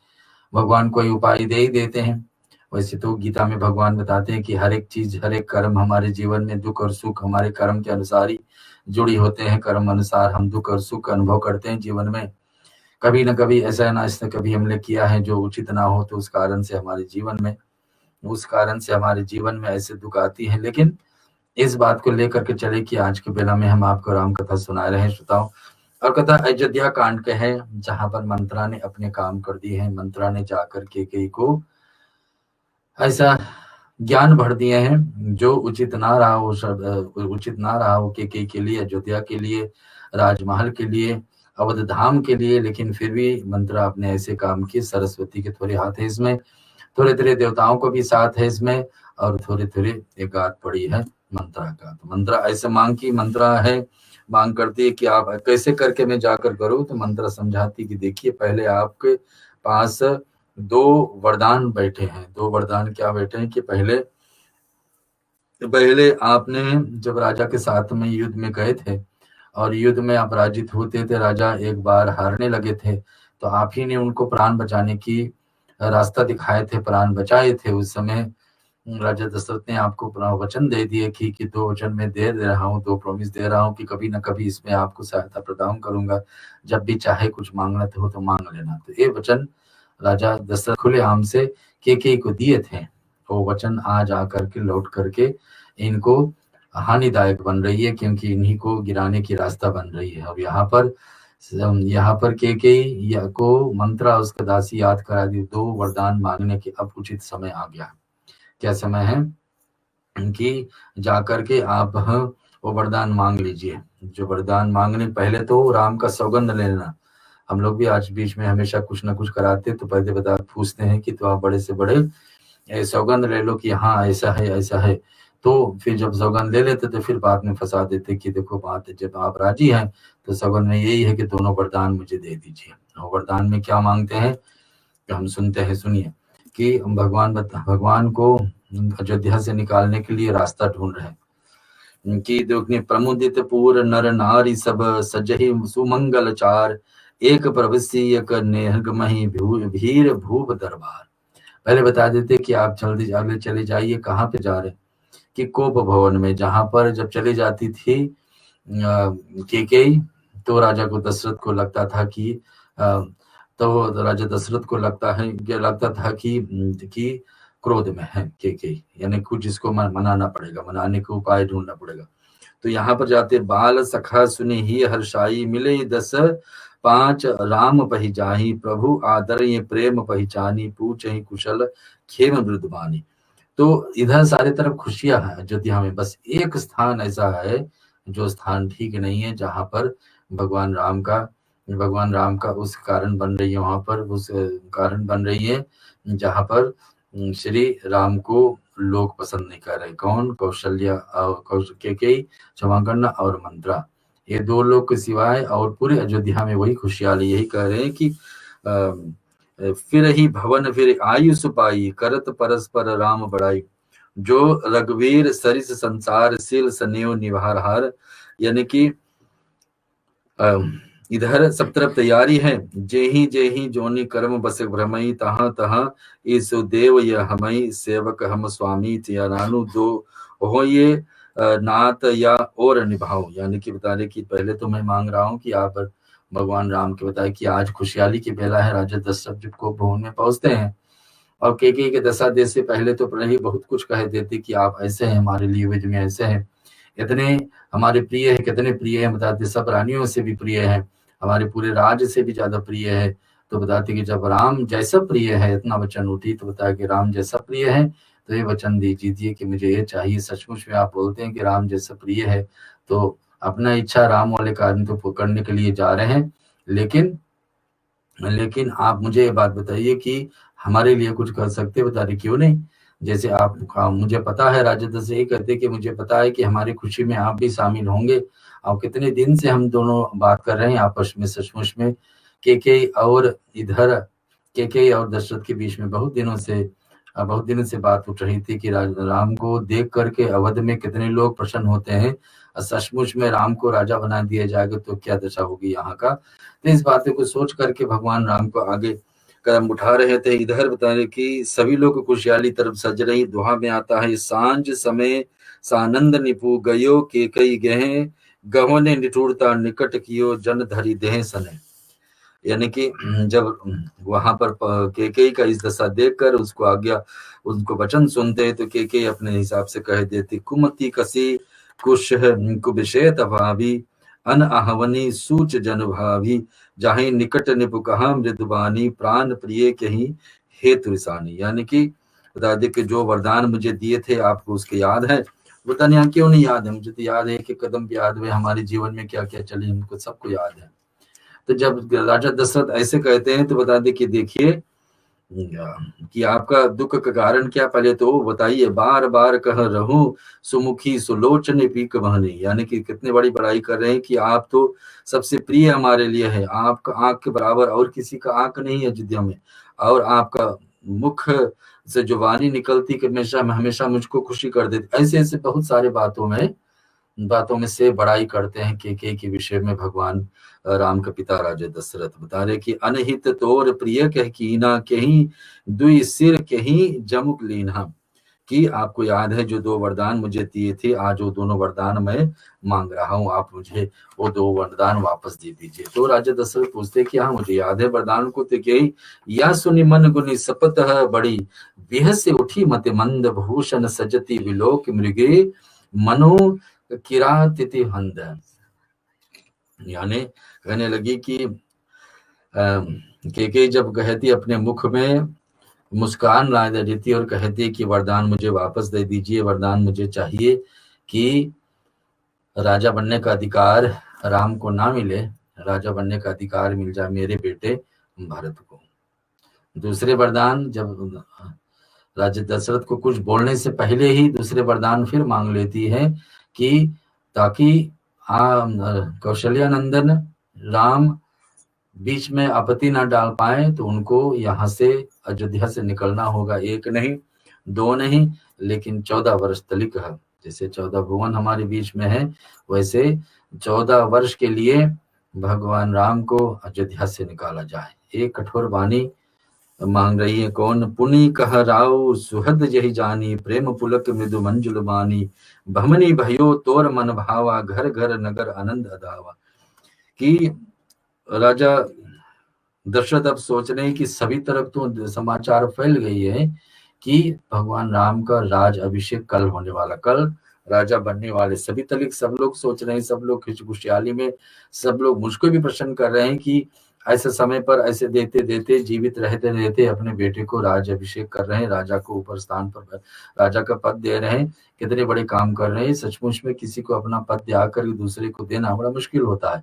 भगवान कोई उपाय दे ही देते हैं। वैसे तो गीता में भगवान बताते हैं कि हर एक चीज, हर एक कर्म हमारे जीवन में दुख और सुख हमारे कर्म के अनुसार ही जुड़ी होते हैं। कर्म अनुसार हम दुख और सुख अनुभव करते हैं जीवन में। कभी न कभी ऐसा ना ऐसा कभी हमने किया है जो उचित ना हो, तो उस कारण से हमारे जीवन में ऐसे दुख आती है। लेकिन इस बात को लेकर के चले कि आज के बेला में हम आपको राम कथा सुना रहे हैं श्रोताओं। और कथा अयोध्या कांड के है, जहां पर मंत्रा ने अपने काम कर दिए हैं। मंत्रा ने जाकर केकई को ऐसा ज्ञान भर दिए हैं जो उचित ना रहा हो, उचित ना रहा हो केकई के लिए, अयोध्या के लिए, राजमहल के लिए, अवध धाम के लिए। लेकिन फिर भी मंत्रा अपने ऐसे काम किए। सरस्वती के थोड़े हाथ है इसमें, थोड़े थोड़े देवताओं को भी साथ है इसमें, और थोड़े थोड़े एक आध पड़ी है मंत्रा का। तो मंत्रा ऐसे मांग की, मंत्रा है मांग करती है कि आप कैसे करके मैं जाकर करूं। तो मंत्रा समझाती कि देखिए, पहले आपके पास दो वरदान बैठे हैं। दो वरदान क्या बैठे हैं कि पहले आपने जब राजा के साथ में युद्ध में गए थे और युद्ध में आप पराजित होते थे, राजा एक बार हारने लगे थे, तो आप ही ने उनको प्राण बचाने की रास्ता दिखाए थे, प्राण बचाए थे। उस समय राजा दशरथ ने आपको वचन दे दिए कि दो वचन में दे रहा हूँ, दो प्रॉमिस दे रहा हूँ कि कभी ना कभी इसमें आपको सहायता प्रदान करूंगा, जब भी चाहे कुछ मांगना हो तो मांग लेना। तो ये वचन राजा दशरथ खुले आम से केकई को दिए थे। वो वचन आज आकर के लौट करके इनको हानिदायक बन रही है, क्योंकि इन्हीं को गिराने की रास्ता बन रही है। अब यहाँ पर केकई को मंत्रा उसका दासी याद करा दी। दो वरदान मांगने के अब उचित समय आ गया। क्या समय है कि जाकर के आप वो वरदान मांग लीजिए। जो वरदान मांगने पहले तो राम का सौगंध लेना। हम लोग भी आज बीच में हमेशा कुछ ना कुछ कराते तो पहले पूछते हैं कि तो आप बड़े से बड़े सौगंध ले लो कि हाँ ऐसा है ऐसा है। तो फिर जब सौगंध ले लेते तो फिर बाद में फंसा देते कि देखो बात, जब आप राजी हैं तो सौगंध में यही है कि दोनों वरदान मुझे दे दीजिए। और वरदान में क्या मांगते हैं तो हम सुनते हैं, सुनिए कि भगवान को अयोध्या से निकालने के लिए रास्ता ढूंढ रहे हैं कि देखने प्रमुदित पूर नर नारी सब सजहि सुमंगल चार एक प्रविश्य नेहगमहि भीर भूप दरबार। पहले बता देते कि आप जल्दी आगे चले जाइए। कहाँ पे जा रहे कि कोप भवन में, जहां पर जब चली जाती थी केकई तो राजा को दशरथ को लगता था कि तो राजा दशरथ को लगता था कि क्रोध में है केकई, यानी कुछ इसको मनाना पड़ेगा, मनाने का उपाय ढूंढना पड़ेगा। तो यहाँ पर जाते बाल सखा सुनी ही हर्षाई मिले 10 5 राम पही जाही प्रभु आदर ये प्रेम पहचानी पूछ ही कुशल खेम मृदबानी। तो इधर सारे तरफ खुशियां हैं अयोध्या में, बस एक स्थान ऐसा है जो स्थान ठीक नहीं है, जहां पर भगवान राम का उस कारण बन रही है, वहां पर उस कारण बन रही है जहां पर श्री राम को लोग पसंद नहीं कर रहे। कौन? कौशल्या और केकई, क्षमा करना, और मंत्रा। ये दो लोग के सिवाय और पूरे अयोध्या में वही खुशहाली, यही कह रहे हैं कि फिर ही भवन फिर आयुष पाई करत परस्पर राम बड़ाई जो रघुवीर सरिस संसार सिल सनेव निभारहार। यानी कि इधर सब तरफ तैयारी है। जेही जोनी कर्म बस भ्रमई तहाँ तहाँ ईसु देव यह हमई सेवक हम स्वामी या नानु दो हो ये नात या और निभाओ। यानी कि बता रहे कि पहले तो मैं मांग रहा हूँ कि आप भगवान राम के बताए कि आज खुशहाली की बेला है। राजा दशरथ जब को भवन में पहुंचते हैं और केकई के दशा देश से पहले तो ही बहुत कुछ कह देते कि आप ऐसे हैं, हमारे लिए युद्ध में ऐसे हैं, इतने हमारे प्रिय है, कितने प्रिय है बताते, सब रानियों से भी प्रिय है, हमारे पूरे राज्य से भी ज्यादा प्रिय है। तो बताते कि जब राम जैसा प्रिय है, इतना वचन उठी तो बताया कि राम जैसा प्रिय है तो ये वचन दीजिए कि मुझे ये चाहिए। सचमुच में आप बोलते हैं कि राम जैसा प्रिय है तो अपना इच्छा राम वाले कार्य तो करने के लिए जा रहे हैं, लेकिन आप मुझे ये बात बताइए कि हमारे लिए कुछ कर सकते, बता रहे क्यों नहीं। जैसे आप मुझे पता है, राजा दशरथ यही कहते कि मुझे पता है कि हमारी खुशी में आप भी शामिल होंगे। और कितने दिन से हम दोनों बात कर रहे हैं आपस में, सचमुच में केकई और दशरथ के बीच में बहुत दिनों से बात उठ रही थी कि राम को देख करके अवध में कितने लोग प्रसन्न होते हैं, सचमुच में राम को राजा बना दिया जाएगा तो क्या दशा होगी यहाँ का। तो इस बात को सोच करके भगवान राम को आगे कदम उठा रहे थे। इधर बता रहे कि सभी लोग खुशहाली तरफ सज रही। दुहा में आता है सांझ समय सानंद निपु गयो केकई गहे गहो ने निठुरता निकट कियो जन धरी देह सने। यानी कि जब वहां पर केकई का इस दशा देखकर उसको आज्ञा, उनको वचन सुनते तो केकई अपने हिसाब से कह देती, कुमति कसी कुश कुबिशेत भाभी अन आहवनी सूच जन भाभी जाहि निकट निपु कहा मृदुबानी प्राण प्रिय कहीं हेतु रिसानी। यानी कि बता दे कि जो वरदान मुझे दिए थे आपको उसके याद है? बता नहीं क्यों नहीं याद है, मुझे तो याद है कि कदम भी याद हुए, हमारे जीवन में क्या क्या चले हमको सबको याद है। तो जब राजा दशरथ ऐसे कहते हैं तो बता दे कि देखिए कि आपका दुख का कारण क्या, पहले तो बताइए। बार बार कह रहूं सुमुखी सुलोचन पीक बहनी, यानी कि कितनी बड़ी बड़ाई कर रहे हैं कि आप तो सबसे प्रिय हमारे लिए है, आपका आंख के बराबर और किसी का आंख नहीं है अयोध्या में, और आपका मुख से जो वाणी निकलती कि हमेशा हमेशा मुझको खुशी कर देती। ऐसे ऐसे बहुत सारे बातों में से बड़ाई करते हैं के विषय में भगवान राम के पिता राजा दशरथ। बता रहे कि अनहित तोर प्रिय कह कीना कहीं दुई सिर कहीं जमुक लीना, कि आपको याद है जो 2 वरदान मुझे दिए थे, आज वो दोनों वरदान मैं मांग रहा हूँ, आप मुझे वो 2 वरदान वापस दे दीजिए। तो राजा दशरथ पूछते कि हाँ मुझे याद है वरदान को, तो कही या सुनि मन गुनि सपत है बड़ी बेह से उठी मत मंद भूषण सजती विलोक मृगे मनो किरातिथि हंद। यानी कहने लगी कि के जब कहती अपने मुख में मुस्कान ला देती और कहती कि वरदान मुझे वापस दे दीजिए, वरदान मुझे चाहिए कि राजा बनने का अधिकार राम को ना मिले, राजा बनने का अधिकार मिल जाए मेरे बेटे भरत को। दूसरे वरदान जब राजा दशरथ को कुछ बोलने से पहले ही दूसरे वरदान फिर मांग लेती है कि ताकि कौशल्या नंदन राम बीच में आपत्ति ना डाल पाए, तो उनको यहाँ से अयोध्या से निकलना होगा, 1 नहीं 2 नहीं लेकिन 14 वर्ष तलिक है। जैसे 14 भुवन हमारे बीच में है, वैसे 14 वर्ष के लिए भगवान राम को अयोध्या से निकाला जाए। एक कठोर वाणी मांग रही है। कौन? पुनि कह राव सुहद यही जानी प्रेम पुलक मृदु मंजुल बानी भमनी भयो तोर मन भावा घर घर नगर आनंद अदावा। कि राजा दशरथ अब सोच रहे हैं कि सभी तरफ तो समाचार फैल गई है कि भगवान राम का राज अभिषेक कल होने वाला, कल राजा बनने वाले। सभी तलिक सब लोग सोच रहे हैं, सब लोग खुशहाली में, सब लोग मुझको भी प्रसन्न कर रहे हैं कि ऐसे समय पर ऐसे देते देते जीवित रहते रहते अपने बेटे को राज अभिषेक कर रहे हैं, राजा को ऊपर स्थान पर राजा का पद दे रहे हैं। कितने बड़े काम कर रहे हैं। सचमुच में किसी को अपना पद दे आकर दूसरे को देना बड़ा मुश्किल होता है,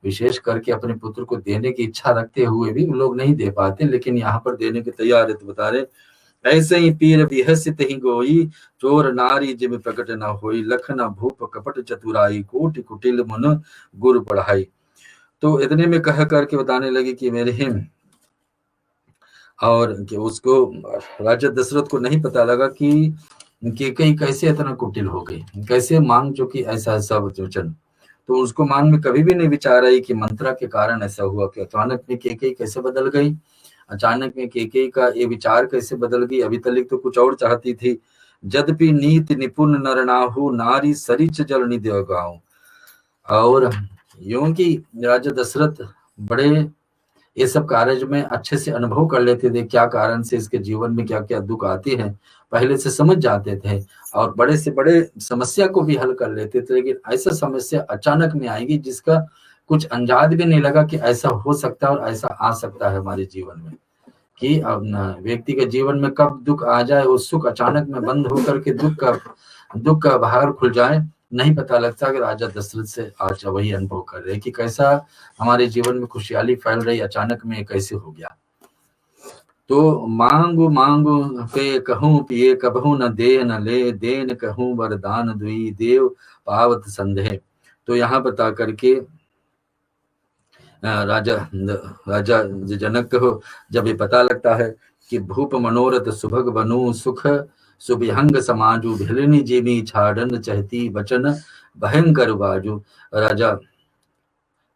विशेष करके अपने पुत्र को देने की इच्छा रखते हुए भी लोग नहीं दे पाते, लेकिन यहाँ पर देने के तैयार है। तो बता रहे ऐसे ही पीर विहसित ही गोई चोर नारी जिम प्रकट न होई लखन भूप कपट चतुराई कोटि कुटिल मुन गुरु पढ़ाई। तो इतने में कह करके बताने लगे कि मेरे हिम, और कि उसको राजा दशरथ को नहीं पता लगा कि कहीं कैसे इतना कुटिल हो गई, कैसे मांग चुकी ऐसा सब वचन। तो उसको मान में कभी भी नहीं विचार आई कि मंत्रा के कारण ऐसा हुआ, कि अचानक में केकई कैसे बदल गई, अचानक में केकई का ये विचार कैसे बदल गई। अभी तक तो कुछ और चाहती थी। जद्यपि नीति निपुण नरनाहु नारी सरिच जल निदेव गाँव। और यूं कि राजा दशरथ बड़े ये सब कार्य में अच्छे से अनुभव कर लेते थे, क्या कारण से इसके जीवन में क्या क्या दुख आते हैं पहले से समझ जाते थे, और बड़े से बड़े समस्या को भी हल कर लेते थे। लेकिन ऐसा समस्या अचानक में आएगी जिसका कुछ अंदाज भी नहीं लगा कि ऐसा हो सकता है और ऐसा आ सकता है हमारे जीवन में, कि व्यक्ति के जीवन में कब दुख आ जाए, वो सुख अचानक में बंद होकर के दुख का बाहर खुल जाए, नहीं पता लगता। कि राजा दशरथ से आज वही अनुभव कर रहे कि कैसा हमारे जीवन में खुशहाली फैल रही, अचानक में कैसे हो गया। तो मांगू मांगू पे कहूं पिए कबहू न दे न ले देन कहूं वरदान दुई देव पावत संदेह। तो यहाँ बता करके राजा जनक को जब ये पता लगता है कि भूप मनोरथ सुभग बनु सुख सुविहंग समाजु भिलनी जीवी छाड़न चहती बचन भयंकर बाजू। राजा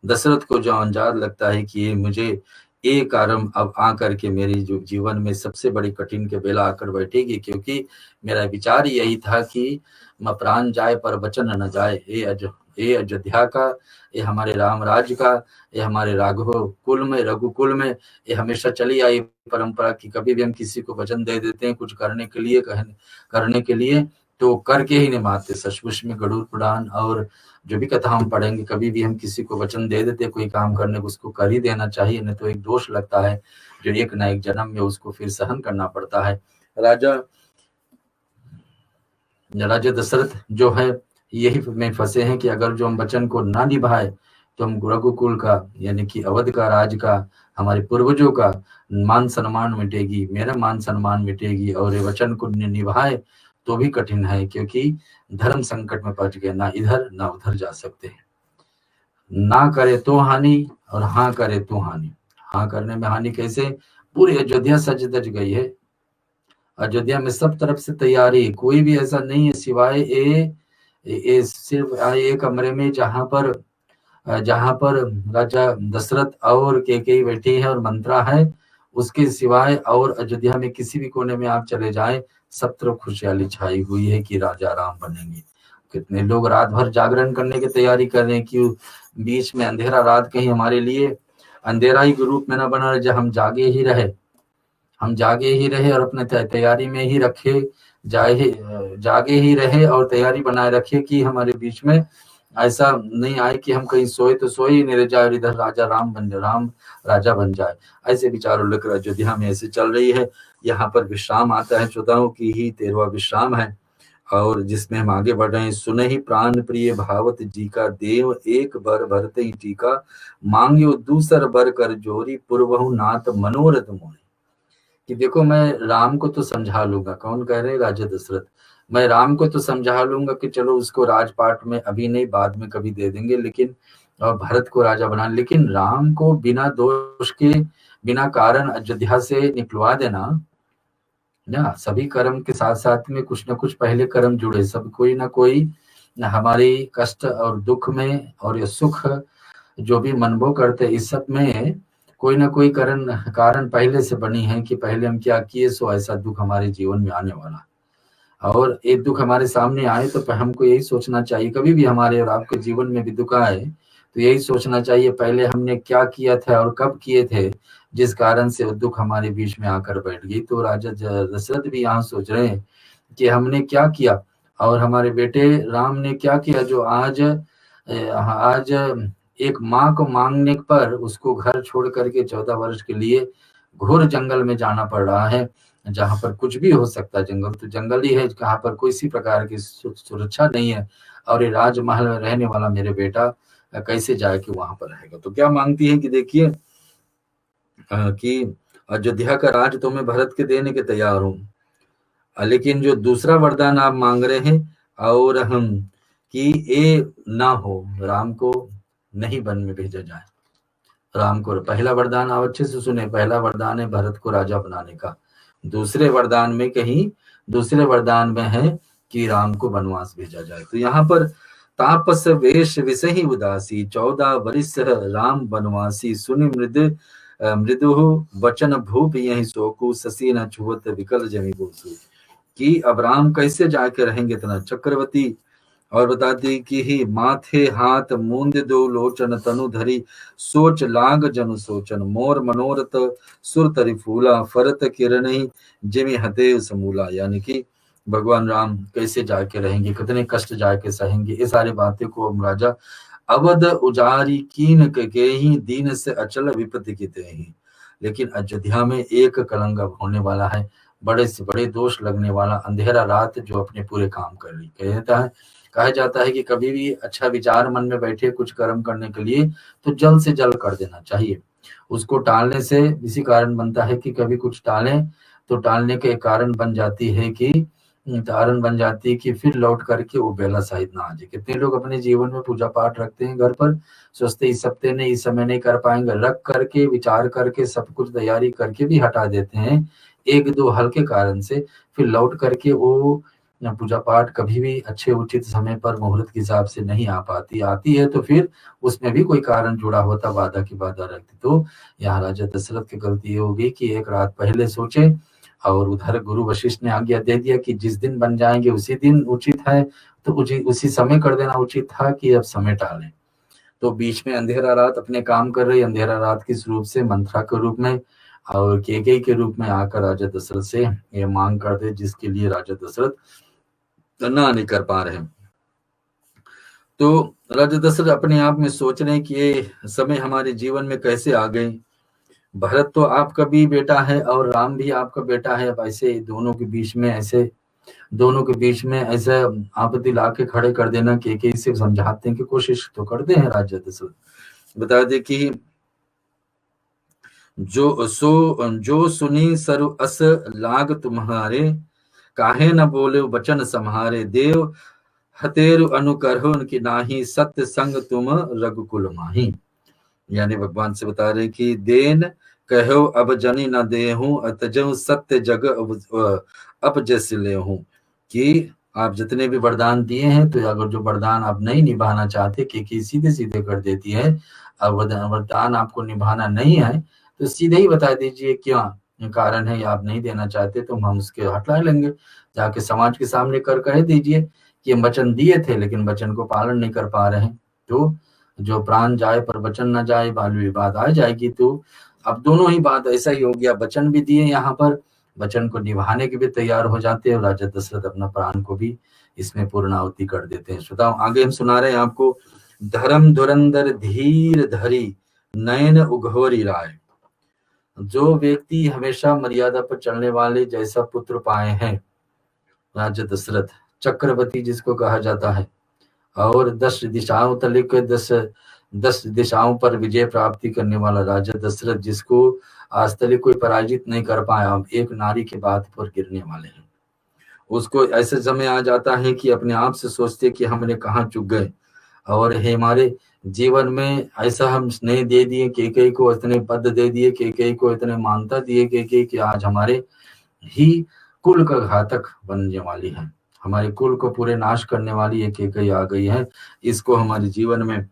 दशरथ को जो अंदाज लगता है कि ये मुझे एक कारण अब आकर के मेरी जो जीवन में सबसे बड़ी कठिन के बेला आकर बैठेगी, क्योंकि मेरा विचार यही था कि प्राण जाए पर वचन न जाए। ये ये अयोध्या का, ये हमारे राम राज्य का, ये हमारे राघव कुल में, रघुकुल में ये हमेशा चली आई परंपरा की कभी भी हम किसी को वचन दे देते हैं कुछ करने के लिए, करने के लिए, तो करके ही निभाते। सचमुच में गरुड़ पुराण और जो भी कथा हम पढ़ेंगे, कभी भी हम किसी को वचन दे देते कोई काम करने को, उसको कर ही देना चाहिए, नहीं तो एक दोष लगता है जो एक न एक जन्म में उसको फिर सहन करना पड़ता है। राजा दशरथ जो है यही में फंसे हैं कि अगर जो हम वचन को ना निभाए तो हम रघुकुल का यानी कि अवध का राज का, हमारे पूर्वजों का मान सम्मान मिटेगी, मेरा मान सम्मान मिटेगी, और ये वचन को निभाए तो भी कठिन है, क्योंकि धर्म संकट में पहुंच गए, ना इधर ना उधर जा सकते हैं। ना करे तो हानि और हाँ करे तो हानि। हाँ करने में हानि कैसे? पूरी अयोध्या सज धज गई है, अयोध्या में सब तरफ से तैयारी, कोई भी ऐसा नहीं है सिवाय सिर्फ एक कमरे में जहां पर राजा दशरथ और कैकेयी बैठी है और मंत्रा है, उसके सिवाय और अयोध्या में किसी भी कोने में आप चले जाएं, सब तरफ खुशहाली छाई हुई है कि राजा राम बनेंगे। कितने लोग रात भर जागरण करने की तैयारी कर रहे हैं कि बीच में अंधेरा रात कहीं हमारे लिए अंधेरा ही रूप में ना बना रहे, जब हम जागे ही रहे और अपने तैयारी में ही रखे, जागे ही रहे और तैयारी बनाए रखे कि हमारे बीच में ऐसा नहीं आए कि हम कहीं सोए तो सोए ही नहीं रह जाए, इधर राम राजा बन जाए। ऐसे विचारों लेकर अयोध्या में ऐसे चल रही है। यहाँ पर विश्राम आता है, 14 की ही 13वां विश्राम है, और जिसमें हम आगे बढ़ रहे हैं। सुने ही प्राण प्रिय भावत जी का, देव एक बर भरते ही टीका, मांग्यो दूसर बर कर जोरी, पूर्वहु नाथ मनोरथ मोरी। कि देखो मैं राम को तो समझा लूंगा, कौन कह रहे हैं? राजा दशरथ। मैं राम को तो समझा लूंगा कि चलो उसको राजपाट में अभी नहीं, बाद में कभी दे देंगे, लेकिन और भरत को राजा बना, लेकिन राम को बिना दोष के बिना कारण अयोध्या से निकलवा देना ना। सभी कर्म के साथ साथ में कुछ ना कुछ पहले कर्म जुड़े, सब कोई ना कोई हमारी कष्ट और दुख में और ये सुख जो भी अनुभव करते, इस सब में कोई ना कोई कारण पहले से बनी है कि पहले हम क्या किए सो ऐसा दुख हमारे जीवन में आने वाला। और एक दुख हमारे सामने आए तो हमको यही सोचना चाहिए, कभी भी हमारे और आपके जीवन में भी दुख आए तो यही सोचना चाहिए पहले हमने क्या किया था और कब किए थे, जिस कारण से दुख हमारे बीच में आकर बैठ गई। तो राजा दशरथ भी यहाँ सोच रहे हैं कि हमने क्या किया और हमारे बेटे राम ने क्या किया, जो आज एक माँ को मांगने पर उसको घर छोड़ करके 14 वर्ष के लिए घोर जंगल में जाना पड़ रहा है, जहां पर कुछ भी हो सकता है। जंगल तो जंगल ही है, जहां पर कोई सी प्रकार की सुरक्षा नहीं है, और ये राजमहल में रहने वाला मेरे बेटा कैसे जाए कि वहां पर रहेगा। तो क्या मांगती है कि देखिए कि अयोध्या का राज तो मैं भरत के देने के तैयार हूँ, लेकिन जो दूसरा वरदान आप मांग रहे हैं और हम कि ये ना हो, राम को नहीं वन में भेजा जाए। राम को पहला वरदान आप अच्छे से सुने, पहला वरदान है भरत को राजा बनाने का, दूसरे वरदान में है कि राम को वनवास भेजा जाए। तो यहाँ पर तापस वेश विषय ही उदासी, 14 वर्ष राम वनवासी, सुनि मृदु वचन भूप यही शोकु, शशि न छुअत विकल जमी बोसु। कि अब राम कैसे जाके रहेंगे इतना चक्रवर्ती, और बताती कि ही माथे हाथ मूंद दो लोचन, तनु धरी सोच लाग जनु सोचन, मोर मनोरथ सुर तरि फूला, फरत किरण ही जिमि हते समूला। यानी कि भगवान राम कैसे जाके रहेंगे, कितने कष्ट जाके सहेंगे, ये सारी बातें को हम राजा अवध उजारी कीन के ही, दीन से अचल विपत्ति की ही। लेकिन अयोध्या में एक कलंक होने वाला है, बड़े से बड़े दोष लगने वाला, अंधेरा रात जो अपने पूरे काम कर ली। कहा जाता है कि कभी भी अच्छा विचार मन में बैठे कुछ कर्म करने के लिए तो जल्द से जल्द कर देना चाहिए। उसको टालने से इसी कारण बनता है कि कभी कुछ टालें तो टालने के कारण बन जाती है कि फिर लौट करके वो बेला शायद ना आ जाए। कितने लोग अपने जीवन में पूजा पाठ रखते हैं घर पर, सोचते इस हफ्ते नहीं, इस समय नहीं कर पाएंगे, रख करके विचार करके सब कुछ तैयारी करके भी हटा देते हैं एक दो हल्के कारण से, फिर लौट करके वो पूजा पाठ कभी भी अच्छे उचित समय पर मुहूर्त के हिसाब से नहीं आ पाती, आती है तो फिर उसमें भी कोई कारण जुड़ा होता, बाधा की बाधा रहती। तो यहाँ राजा दशरथ की गलती ये होगी कि एक रात पहले सोचे और उधर गुरु वशिष्ठ ने आज्ञा दे दिया कि जिस दिन बन जाएंगे उसी दिन उचित है, तो उसी समय कर देना उचित था कि अब समय टालें। तो बीच में अंधेरा रात अपने काम कर रही, अंधेरा रात किस रूप से, मंत्रा के रूप में और केकई के रूप में आकर राजा दशरथ से ये मांग करते, जिसके लिए राजा दशरथ ना नहीं कर पा रहे। तो राजा दशरथ अपने आप में सोच रहे हैं कि ये समय हमारे जीवन में कैसे आ गए। भरत तो आपका भी बेटा है और राम भी आपका बेटा है, अब ऐसे दोनों के बीच में ऐसे आपत्ति ला के खड़े कर देना, के से समझाते हैं कि कोशिश तो करते हैं राजा दशरथ। बता दे कि जो सुनी सरु अस लाग तुम्हारे, काहे न बोले वचन सम्हारे, देव हतेरु अनुकरहो उनकी नाही, सत्य संग तुम रघुकुल माही। यानी भगवान से बता रहे कि देन कहो अब जनी न देहूं, अतजो सत्य जग अब जैसे ले हूं, कि आप जितने भी वरदान दिए हैं, तो अगर जो वरदान आप नहीं निभाना चाहते, कि सीधे सीधे कर देती है, अब वरदान आपको निभाना नहीं है तो सीधे ही बता दीजिए क्या कारण है, आप नहीं देना चाहते तो हम उसके हटा लेंगे। जाके समाज के सामने कह दीजिए कि वचन दिए थे लेकिन वचन को पालन नहीं कर पा रहे हैं, तो जो प्राण जाए पर वचन न जाए, बाल विवाद आ जाएगी। तो अब दोनों ही बात ऐसा ही हो गया, वचन भी दिए, यहाँ पर वचन को निभाने के भी तैयार हो जाते हैं, राजा दशरथ अपना प्राण को भी इसमें पूर्णाहुति कर देते हैं। श्रोताओ, आगे हम सुना रहे हैं आपको, धर्म धुरंधर धीर धरी नयन उघोरी राय। जो व्यक्ति हमेशा मर्यादा पर चलने वाले जैसा पुत्र पाए हैं राजा दशरथ, चक्रवर्ती जिसको कहा जाता है, और 10 दिशाओं तक 10 दिशाओं पर विजय प्राप्ति करने वाला राजा दशरथ, जिसको आज तक कोई पराजित नहीं कर पाया, एक नारी के बात पर गिरने वाले हैं। उसको ऐसे समय आ जाता है कि अपने आप से सोचते कि हमने कहाँ चूक गए, और हमारे जीवन में ऐसा हम स्नेह दे दिए, केकई को इतने पद दे दिए, केकई को इतने मानता दिए केकई कि आज हमारे ही कुल का घातक बनने वाली है, हमारे कुल को पूरे नाश करने वाली एक केकई आ गई है। इसको हमारे जीवन में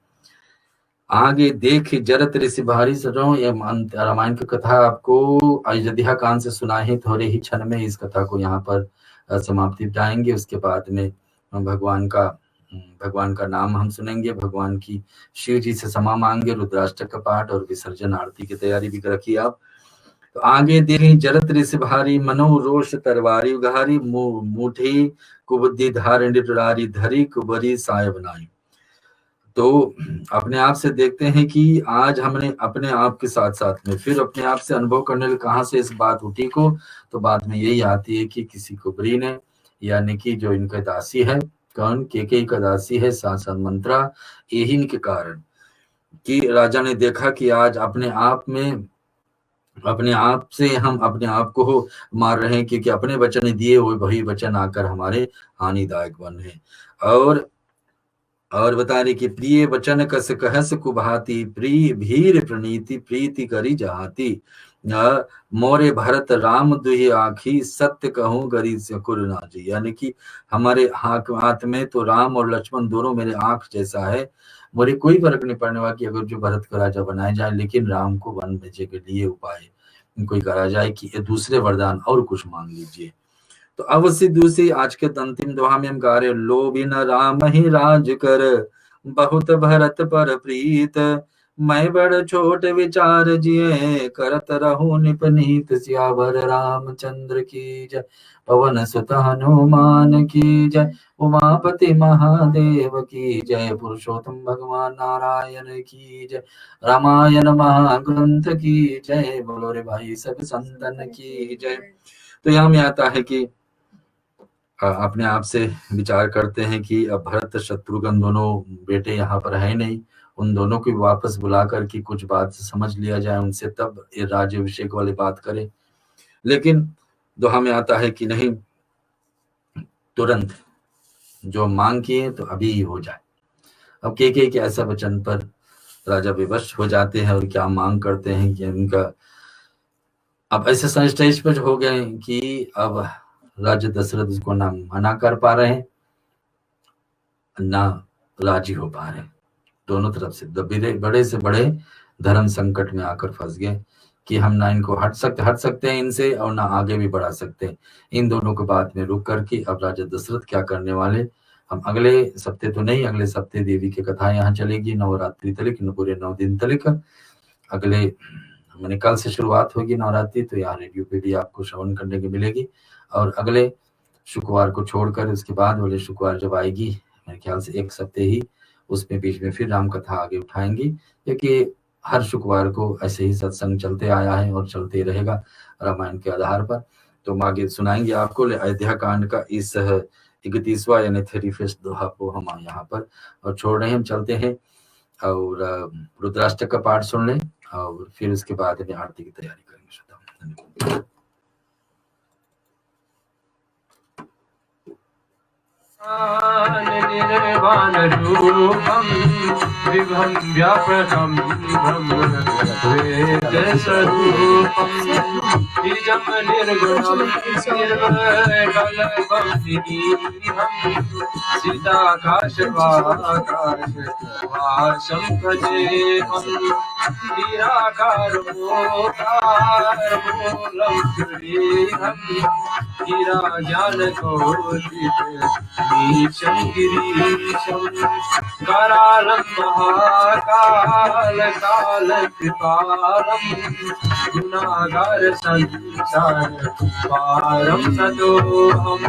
आगे देख जरत ऋषि भारी सजो। ये रामायण की कथा आपको अयोध्या कांड से सुना है, थोड़े ही क्षण में इस कथा को यहाँ पर समाप्ति पाएंगे। उसके बाद में भगवान का नाम हम सुनेंगे, भगवान की शिव जी से क्षमा मांगे, रुद्राष्टक का पाठ और विसर्जन आरती की तैयारी भी रखिए आप। तो आगे देखें, जरत ऋषि भारी मनो रोष तरवारी उघारी, मुठी कुबुद्धि धारण डुरारी धरी कुबरी साय बनाई। तो अपने आप से देखते हैं कि आज हमने अपने आप के साथ साथ में फिर अपने आप से अनुभव करने लगे, कहाँ से इस बात उठी को, तो बात में यही आती है कि किसी कुबरी ने, यानी कि जो इनका दासी है, कौन, केकई का दासी है, साथ मंत्रा, यही इनके कारण कि राजा ने देखा कि आज अपने आप से हम अपने आप को मार रहे हैं, क्योंकि अपने वचन दिए हुए वही वचन आकर हमारे हानिदायक बन है। और बता रहे कि प्रिय वचन कस कहस कुभाती, प्रिय भीर प्रणीति प्रीति करी जहाती, मोरे भरत राम दुहि आखी, सत्य कहूं गरी से कुरनाजी। यानी कि हमारे हाथ में तो राम और लक्ष्मण दोनों मेरे आंख जैसा है, मुझे कोई फर्क नहीं पड़ने वाला कि अगर जो भरत को राजा बनाया जाए, लेकिन राम को वन भेजे के लिए उपाय कोई करा जाए कि ये दूसरे वरदान और कुछ मांग लीजिए। तो अवश्य दूसरी आज के अंतिम दोहा में हम गा रहे, लोभी न राम ही राज कर, बहुत भरत पर प्रीत, मैं बड़ छोट विचार जिए, करत रहूं निपनीत, सियावर रामचंद्र की जय, पवन सुत हनुमान की जय, उमापति महादेव की जय, पुरुषोत्तम भगवान नारायण की जय, रामायण महाग्रंथ की जय, बोलो रे भाई सब संतन की जय। तो यहाँ में आता है कि अपने आप से विचार करते हैं कि अब भरत शत्रुघ्न दोनों बेटे यहाँ पर है नहीं, उन दोनों को वापस बुला कर के कुछ बात से समझ लिया जाए उनसे, तब ये राज्याभिषेक वाली बात करें। लेकिन दोहा में आता है कि नहीं, तुरंत जो मांग किए तो अभी ही हो जाए। अब के ऐसा वचन पर राजा विवश हो जाते हैं और क्या मांग करते हैं कि उनका अब ऐसे स्टेज पर हो गए कि अब राजा दशरथ उसको ना मना कर पा रहे हैं, ना राजी हो पा रहे हैं, दोनों तरफ से बड़े से बड़े धर्म संकट में आकर फंस गए। कि हम ना इनको हट सकते हैं इनसे और ना आगे भी बढ़ा सकते हैं। इन दोनों के बात में रुक करके अब राजा दशरथ क्या करने वाले, हम अगले सप्ते तो नहीं, अगले सप्ते देवी की कथा यहाँ चलेगी नवरात्रि तलिक, पूरे 9 दिन तलिक। अगले मैंने कल से शुरुआत होगी नवरात्रि, तो यहाँ रेडियो पे भी आपको श्रवण करने की मिलेगी। और अगले शुक्रवार को छोड़कर उसके बाद वाले शुक्रवार जब आएगी, मेरे ख्याल से एक सप्ते ही, उसमें बीच में फिर राम कथा आगे उठाएंगी, क्योंकि हर शुक्रवार को ऐसे ही सत्संग चलते आया है और चलते रहेगा रामायण के आधार पर। तो हम आगे सुनाएंगे आपको अयोध्या कांड का इस 31वां यानी 31st दोहा को हम यहाँ पर और छोड़ रहे हैं। हम चलते हैं और रुद्राष्टक का पाठ सुन लें और फिर उसके बाद में आरती की तैयारी करेंगे। निर्वाण रूपम विभं व्यापकं ब्रह्मवेद स्वरूपम निजं निर्गुणं निर्मलकल्पं निरीहं सीताकाशवाकाशवासं भजेऽहं निराकारमोकारमूलं गृहेऽहं गिराजानकोटितं गिरीशं करालं महाकालकालकृपालं गुणागार संसार पारं ततोऽहं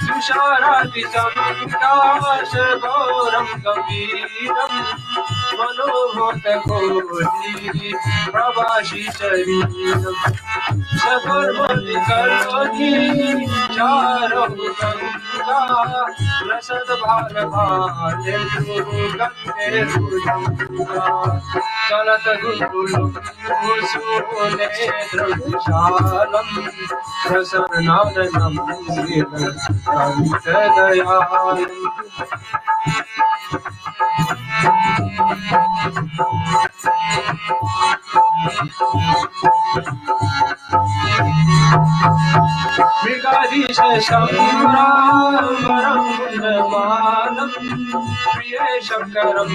तुषारातिसंकाशगौरं गंभीरं मनोहतकोटि प्रभाषि शरीरं सपर्वति करोति चारं गंगा रसद्भारभारेन्दुगन्धेर्भुजङ्गा चलत गुरुकुलं कुसुमनेत्रविशालं प्रसन्नाननं कवितदयालम् मृगाधीशशम्भ्राम्बरं गुणमानं प्रियशङ्करं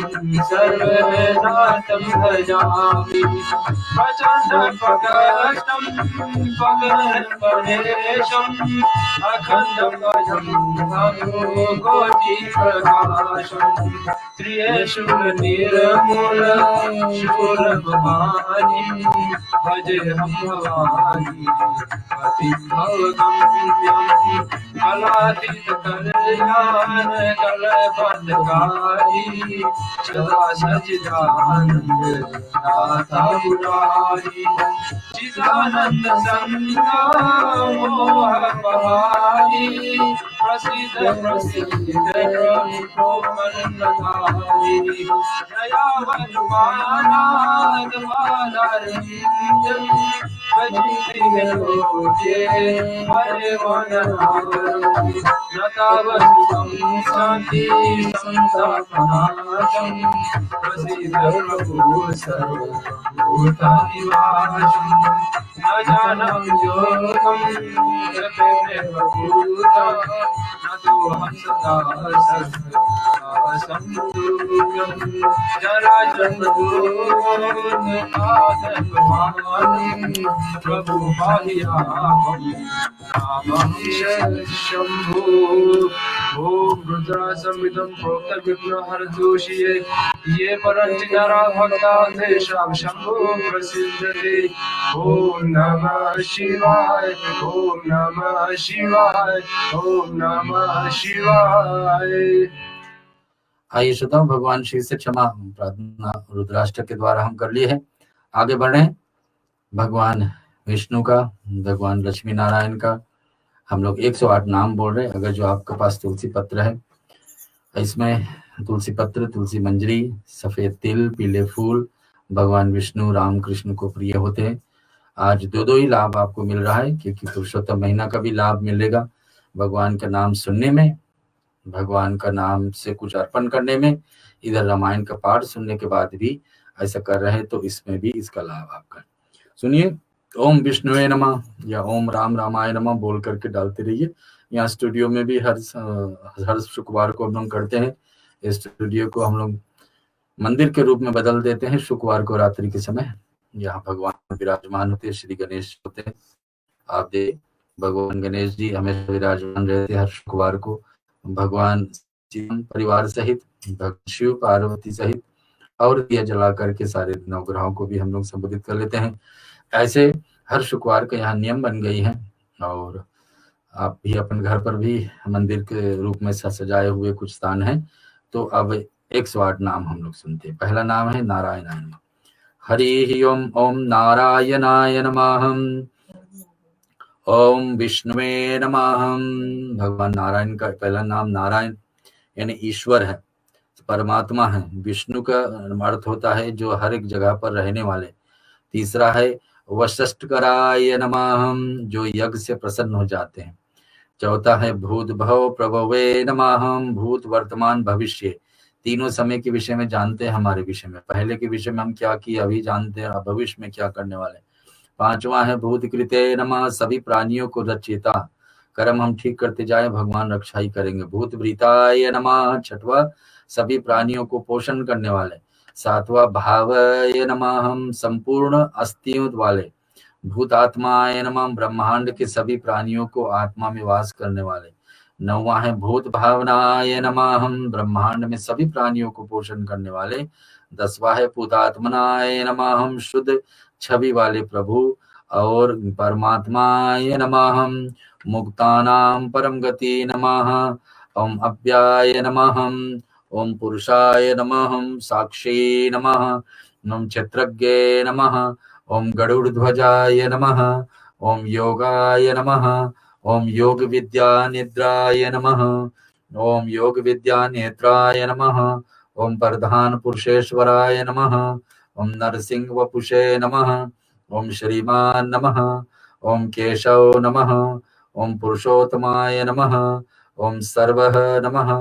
सर्वनाथं भजामि प्रचण्डपकष्टं पगर्पणेशम् अखण्डं भजं कोटिप्रकाशम् त्रियशूलनिर्मूलशूलभवानीं भजेऽहं भवानी पतिं भवगम्यं कलातीतकल्याणकलबद्धकारी सदा सच्चिदानन्द दाता मुरारी चिदानन्द संगा मोहपहारी प्रसिद्ध प्रभुमन्नधारी दयावनुमानाद मालारविन्दं भजिते लोके हरे वनहारं न तावत्सुखं शान्ति संतापनाशं प्रसिद्ध प्रभु सर्वभूतानिवासं न जानं योगं जपेन भूता न तोऽहं सदा सर्वसंयुगं जराजन्मोन्मादन्मानि प्रभु पाहियाहं रामं शम्भो। ओम रुद्रासंविदं प्रोक्तविघ्नहरदोषिये ये परन्ति नरा भक्ता तेषां शम्भो प्रसिद्ध्यते। ओम नमः शिवाय ओम नमः शिवाय ओम नमः शिवाय। आइए श्रोताओं, भगवान श्री से क्षमा प्रार्थना रुद्राष्टक के द्वारा हम कर लिए हैं। आगे बढ़ रहे हैं। भगवान विष्णु का, भगवान लक्ष्मी नारायण का हम लोग 108 नाम बोल रहे हैं। अगर जो आपके पास तुलसी पत्र है, इसमें तुलसी पत्र, तुलसी मंजरी, सफेद तिल, पीले फूल भगवान विष्णु राम कृष्ण को प्रिय होते हैं। आज दो ही लाभ आपको मिल रहा है, क्योंकि पुरुषोत्तम महीना का भी लाभ मिलेगा भगवान का नाम सुनने में, भगवान का नाम से कुछ अर्पण करने में। इधर रामायण का पाठ सुनने के बाद भी ऐसा कर रहे हैं, तो इसमें भी इसका लाभ आपका। सुनिए, ओम विष्णुवे नमः या ओम राम रामाय नमः बोल करके डालते रहिए। यहाँ स्टूडियो में भी हर शुक्रवार को हम लोग करते हैं। इस स्टूडियो को हम लोग मंदिर के रूप में बदल देते हैं शुक्रवार को रात्रि के समय, यहाँ भगवान विराजमान होते, श्री गणेश होते हैं। आप देख भगवान गणेश जी हमेशा विराजमान रहते हर शुक्रवार को। भगवान शिव परिवार सहित, भगवान शिव पार्वती सहित और दिया जला करके सारे नवग्रहों को भी हम लोग संबोधित कर लेते हैं। ऐसे हर शुक्रवार का यहाँ नियम बन गई है। और आप भी अपन घर पर भी मंदिर के रूप में सजाए हुए कुछ स्थान है। तो अब 108 नाम हम लोग सुनते हैं। पहला नाम है नारायणाय नमः। हरि ओम ओम नारायणाय नमः। ओम विष्णुवे नमः। भगवान नारायण का पहला नाम नारायण यानी ईश्वर है, परमात्मा है। विष्णु का अर्थ होता है जो हर एक जगह पर रहने वाले। तीसरा है वशिष्ठकराय नमः, जो यज्ञ से प्रसन्न हो जाते हैं। चौथा है भूत भव प्रभवे नमः, भूत वर्तमान भविष्य तीनों समय के विषय में जानते हैं। हमारे विषय में पहले के विषय में हम क्या किए अभी जानते हैं, भविष्य में क्या करने वाले। पांचवा है भूत कृते नमः, सभी प्राणियों को रचयिता, कर्म हम ठीक करते जाए भगवान रक्षा ही करेंगे। भूत भृताय नमः, छठवा सभी प्राणियों को पोषण करने वाले। सातवां भावय नमः, हम संपूर्ण अस्तित्व वाले। भूतात्माय नमः, ब्रह्मांड के सभी प्राणियों को आत्मा में वास करने वाले। नौवां है भूत भावनाय नमः, हम ब्रह्मांड में सभी प्राणियों को पोषण करने वाले। 10वां है भूतात्मनाय नमः, हम शुद्ध छवि वाले प्रभु। और परमात्माय नमः, हम मुक्तानां परम गति नमः। ओम अव्याय नमः, ओम पुरुषाय नमः, साक्षी नमः। ओम क्षेत्रज्ञे नमः, ओम गरुड़ध्वजाय नमः। ओम योगाय नमः, ओम योग विद्या निद्राय नमः। ओम योग विद्या नेत्राय नमः। ओम प्रधान पुरुषेश्वराय नमः। ओम नरसिंह वपुषे नमः। ओम श्रीमान नमः। ओम केशव नमः। ओम पुरुषोत्तमाय नमः। ओम सर्वः नमः।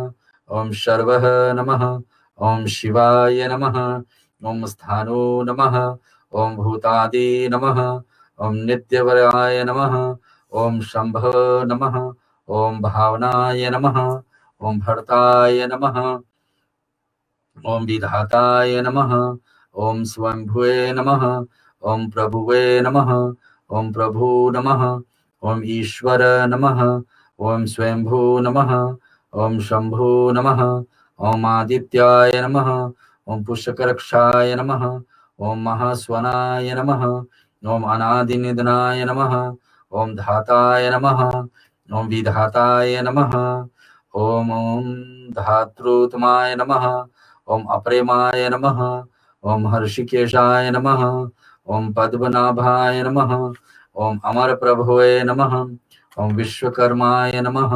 ओम शर्वः नमः। ओम शिवाय नमः। ओम स्थानो नमः। ओम भूतादि नमः। ओम नित्यवराय नमः। ओम शंभ नमः। ओम भावनाय नमः। ओम भरताय नमः। ओम विधाताय नमः। ओम स्वयंभुवे नमः। ओम प्रभुवे नमः। ओम प्रभु नमः। ओम ईश्वर नमः। ओम स्वयंभू नमः। ओम शंभु नमः। ओम आदित्याय नमः। ओम पुष्करक्षाय नमः। ओम महास्वनाय नमः। ओम अनादिनिधनाय नमः। ओम धाताय नमः। ओम विधाताय नमः। ओम धातृतमाय नमः। ओम अप्रेमाय नमः। ओम हर्षिकेशाय नमः। ओम पद्मनाभाय नमः। ओम अमर प्रभुवे नमः। ओम विश्वकर्माय नमः।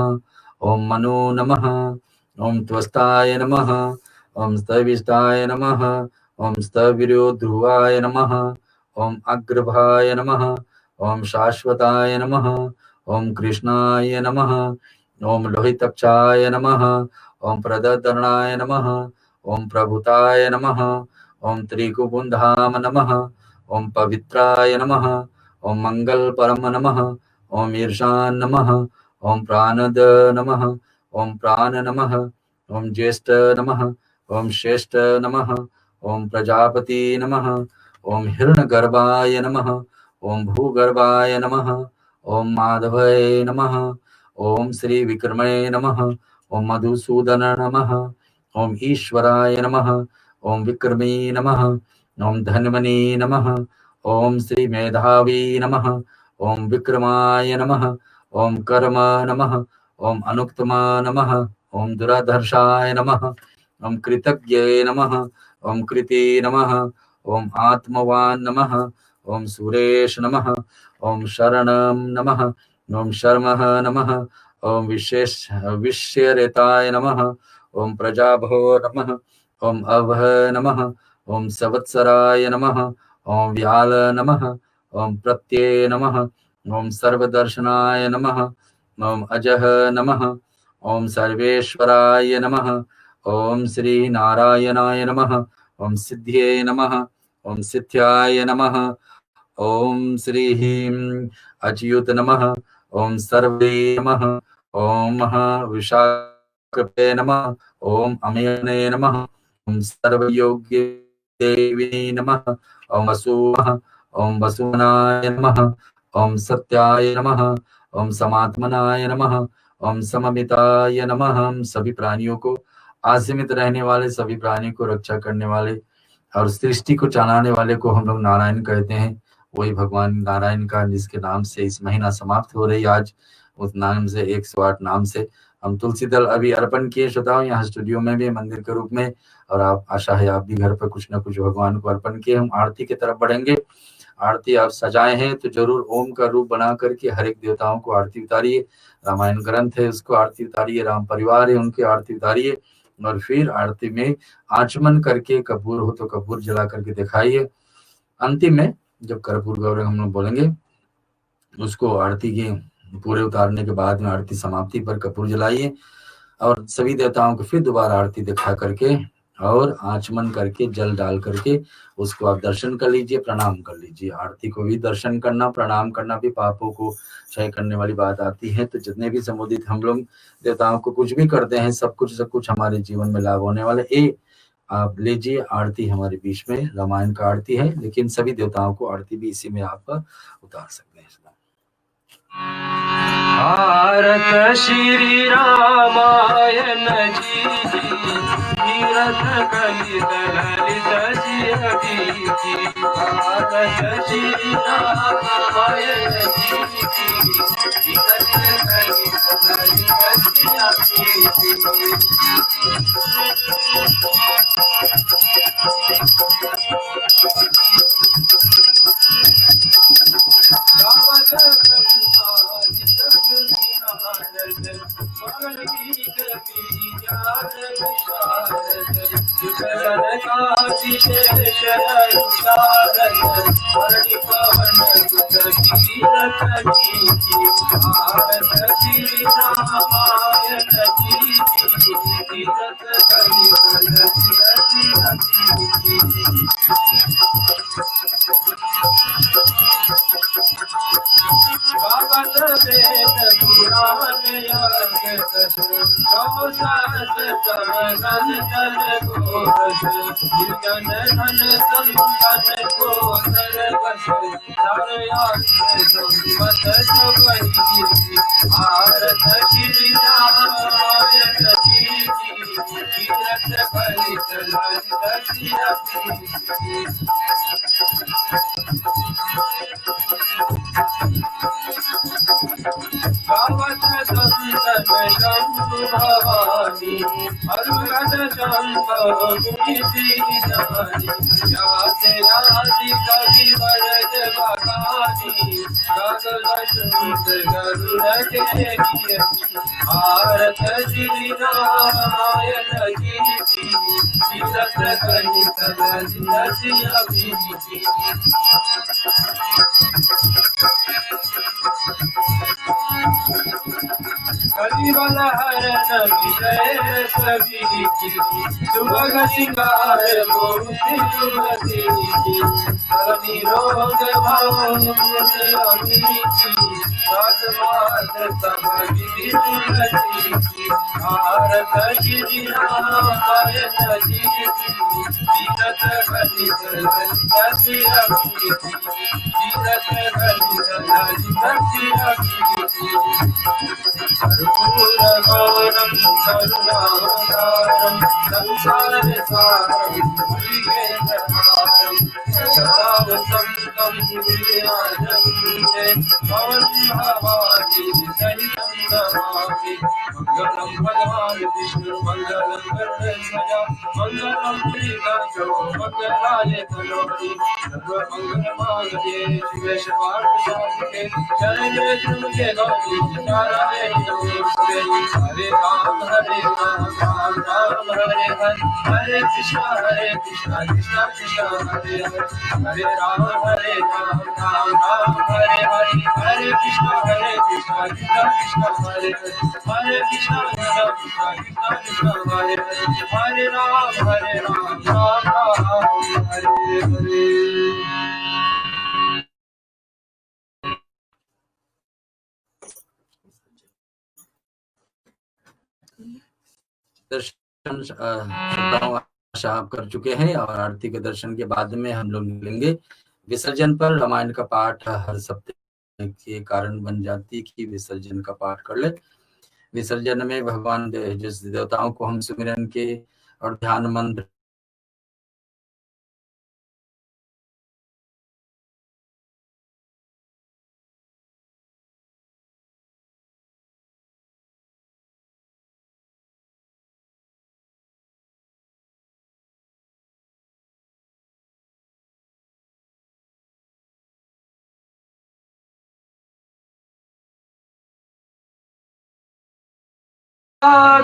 ओम मनु नमः। ओम त्वस्ताय नमः। ओम स्तविष्टाय नमः। ओम स्तविरो ध्रुवाय नमः। ओम अग्रभाय नमः। ओम शाश्वताय नमः। ओम कृष्णाय नमः। ओम लोहितक्षाय नमः। ओम प्रदर्दनाय नमः। ओम प्रभुताय नमः। ओम त्रिकुबुन्धाम नमः। ओम पवित्राय नमः। ओम मंगल परम नमः। ओम ईर्षान नमः। ओम प्राणद नमः। ओम प्राण नमः। ओम ज्येष्ठ नमः। ओम श्रेष्ठ नमः। ओम प्रजापति नमः। ओम हिरण्यगर्भाय नमः। ओम भूगर्भाय नमः। ओम माधवाय नमः। ओम श्री विक्रमणे नमः। ओम मधुसूदन नमः। ओम ईश्वराय नमः। ओम विक्रमी नमः। ओम धन्वनी नमः। ओम श्री मेधावी नमः। ओम विक्रमाय नमः। ओम कर्म नमः। ओम अनुक्तमा नमः। ओम दुराधर्षाय नमः। ओम कृतज्ञ नमः। ओम कृति नमः। ओम आत्मवान नमः। ओम सुरेश नमः। ओम शरणं नमः। ओम शर्मः नमः। ओम विश्यरेताय नमः। ओम प्रजाभो नमः। ओम अवह नमः। ओम संवत्सराय नमः। ओम व्याल नमः। ओम प्रत्यय नमः। ओम सर्वदर्शनाय नमः। ओम अजः नमः। ओम सर्वेश्वराय नमः। ओम श्री नारायणाय नमः। ओम सिद्ध्ये नमः। ओम सिद्ध्याय नमः। ओम श्री अच्युत नमः। ओम सर्वे नमः। ओम महाविशाकृते नमः। ओम अमयने नमः। ओम सर्वयोग्य देवी नमः। ओम वसुमः, ओम वसुमनाय नमः, ओम सत्याय नमः, ओम समात्मनाय नमः, ओम सममिताय नमः। हम सभी प्राणियों को, आसीमित रहने वाले सभी प्राणियों को रक्षा करने वाले और सृष्टि को चलाने वाले को हम लोग नारायण कहते हैं। वही भगवान नारायण का, जिसके नाम से इस महीना समाप्त हो रही आज, उस नाम से 108 नाम से हम तुलसी दल अभी अर्पण किए श्रोताओं, यहाँ स्टूडियो में भी मंदिर के रूप में, और आप, आशा है आप भी घर पर कुछ ना कुछ भगवान को अर्पण किए। हम आरती की तरफ बढ़ेंगे। आरती आप सजाए हैं तो जरूर ओम का रूप बना करके हर एक देवताओं को आरती उतारिए। रामायण ग्रंथ है उसको आरती उतारिए, राम परिवार है उनकी आरती उतारिए, और फिर आरती में आचमन करके कपूर हो तो कपूर जला करके दिखाइए। अंतिम में जब कर्पूर गौरव हम लोग बोलेंगे, उसको आरती के पूरे उतारने के बाद में आरती समाप्ति पर कपूर जलाइए, और सभी देवताओं को फिर दोबारा आरती दिखा करके और आचमन करके जल डाल करके उसको आप दर्शन कर लीजिए, प्रणाम कर लीजिए। आरती को भी दर्शन करना, प्रणाम करना भी पापों को क्षय करने वाली बात आती है। तो जितने भी संबोधित हम लोग देवताओं को कुछ भी करते हैं, सब कुछ हमारे जीवन में लाभ होने वाले। आप लीजिए आरती, हमारे बीच में रामायण का आरती है, लेकिन सभी देवताओं को आरती भी इसी में आप उतार सकते हैं। भारत श्री रामायण जी, तीरथ कलित ललित जी। भारत श्री रामायण जी, तीरथ कलित ललित दर्शन श्रोताओं आप कर चुके हैं और आरती के दर्शन के बाद में हम लोग निकलेंगे विसर्जन पर। रामायण का पाठ हर सप्ताह के कारण बन जाती कि विसर्जन का पाठ कर ले। विसर्जन में भगवान जिस देवताओं को हम सुमिरन के और ध्यान मंत्र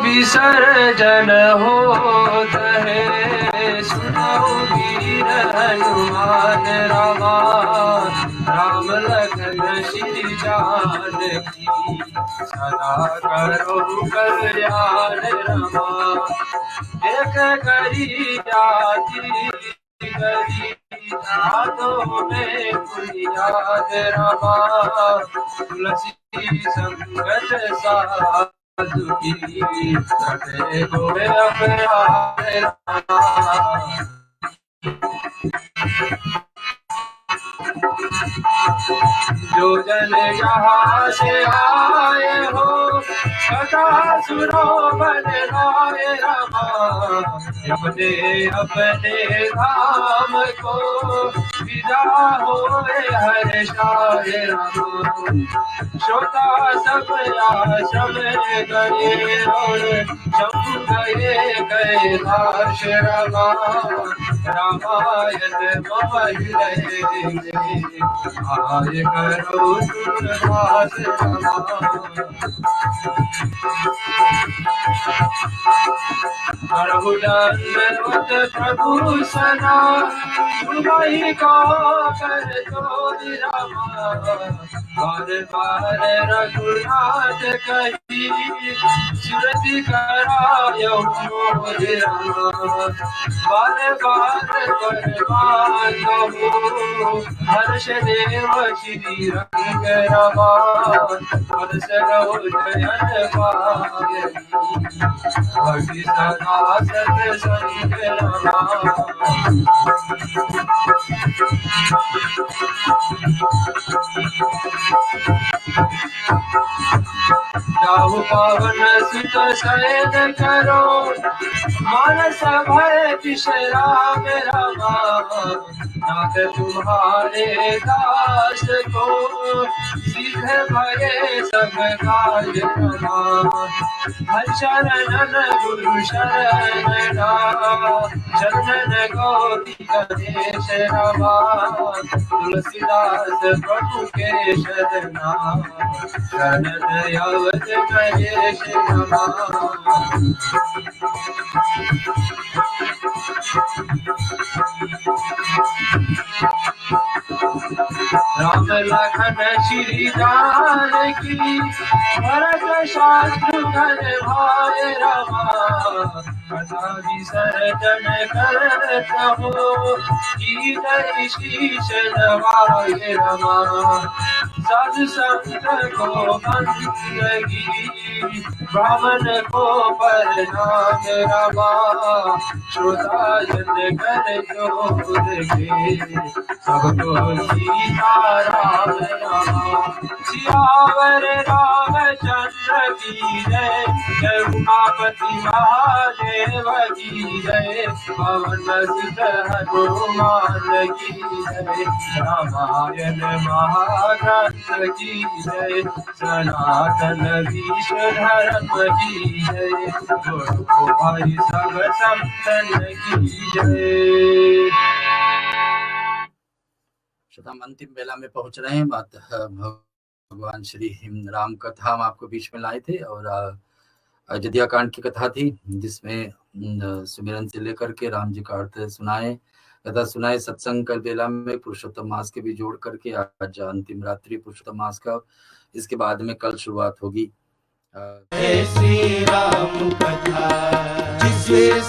विसर्जन होत है, सुनो वीर हनुमान रामा। राम लखन श्री जानकी, सदा करो कल्याण रमा। एक करी जाति करी हाथों में बुनियाद रमा। तुलसी संगत सा दुखी कटे गोरे अपराध रमा। जो जन यहाँ से आए हो, कथा सुनो बन लाए रमा। अपने अपने धाम को विदा होए हर्षाए रमा। श्रोता सब आश्रम गए और शंभु गए कैलाश रमा। रामायण मम हृदय आय करो तुलवास रमा। प्रभुदंडवत प्रभु सना, तुम्हीं को कर जोरि रमा। बार बार रघुनाथ कही, सुरति करायो मोहि रमा। बार बार परमान हो, हर्ष देव श्री रंग रमा। हर्ष रहो जयन पायनी, भक्ति सदा सत्संग रमा। जाहु पावन सुत शयन करो, मानस भय विश्राम रमा। नाथ तुम्हारे दास को, सीधे भये सब काज रमा। हर शरणन गुरु शरण, शरणन गौरी गणेश रमा। तुलसीदास प्रभु के शरणा, शरण यावत गणेश रमा। राम लखन श्री जानकी, भरत शत्रुघ्न भाई रमा। कथा विसर्जन करत हो, कीजय शीश नवाए रमा। साधु संत को बंदगी, ब्राह्मण को प्रणाम रमा। श्रोता जन कर जोर के, सबको सीताराम रमा। सियावर रामचंद्र की जय, जय उमापति महादेव की जय। पवन सुत हनुमान की जय, रामायण महाग्रंथ की जय। सनातन विश्व धर्म की जय, गुरु भाई सब संतन की जय। हम अंतिम बेला में पहुंच रहे हैं। बात भगवान श्री राम कथा हम आपको बीच में लाए थे और अयोध्या कांड की कथा थी, जिसमें सुमिरन से लेकर के राम जी का अर्थ सुनाए, कथा सुनाए। सत्संग कल बेला में पुरुषोत्तम मास के भी जोड़ करके आज अंतिम रात्रि पुरुषोत्तम मास का, इसके बाद में कल शुरुआत होगी। श्री राम कथा जिसमें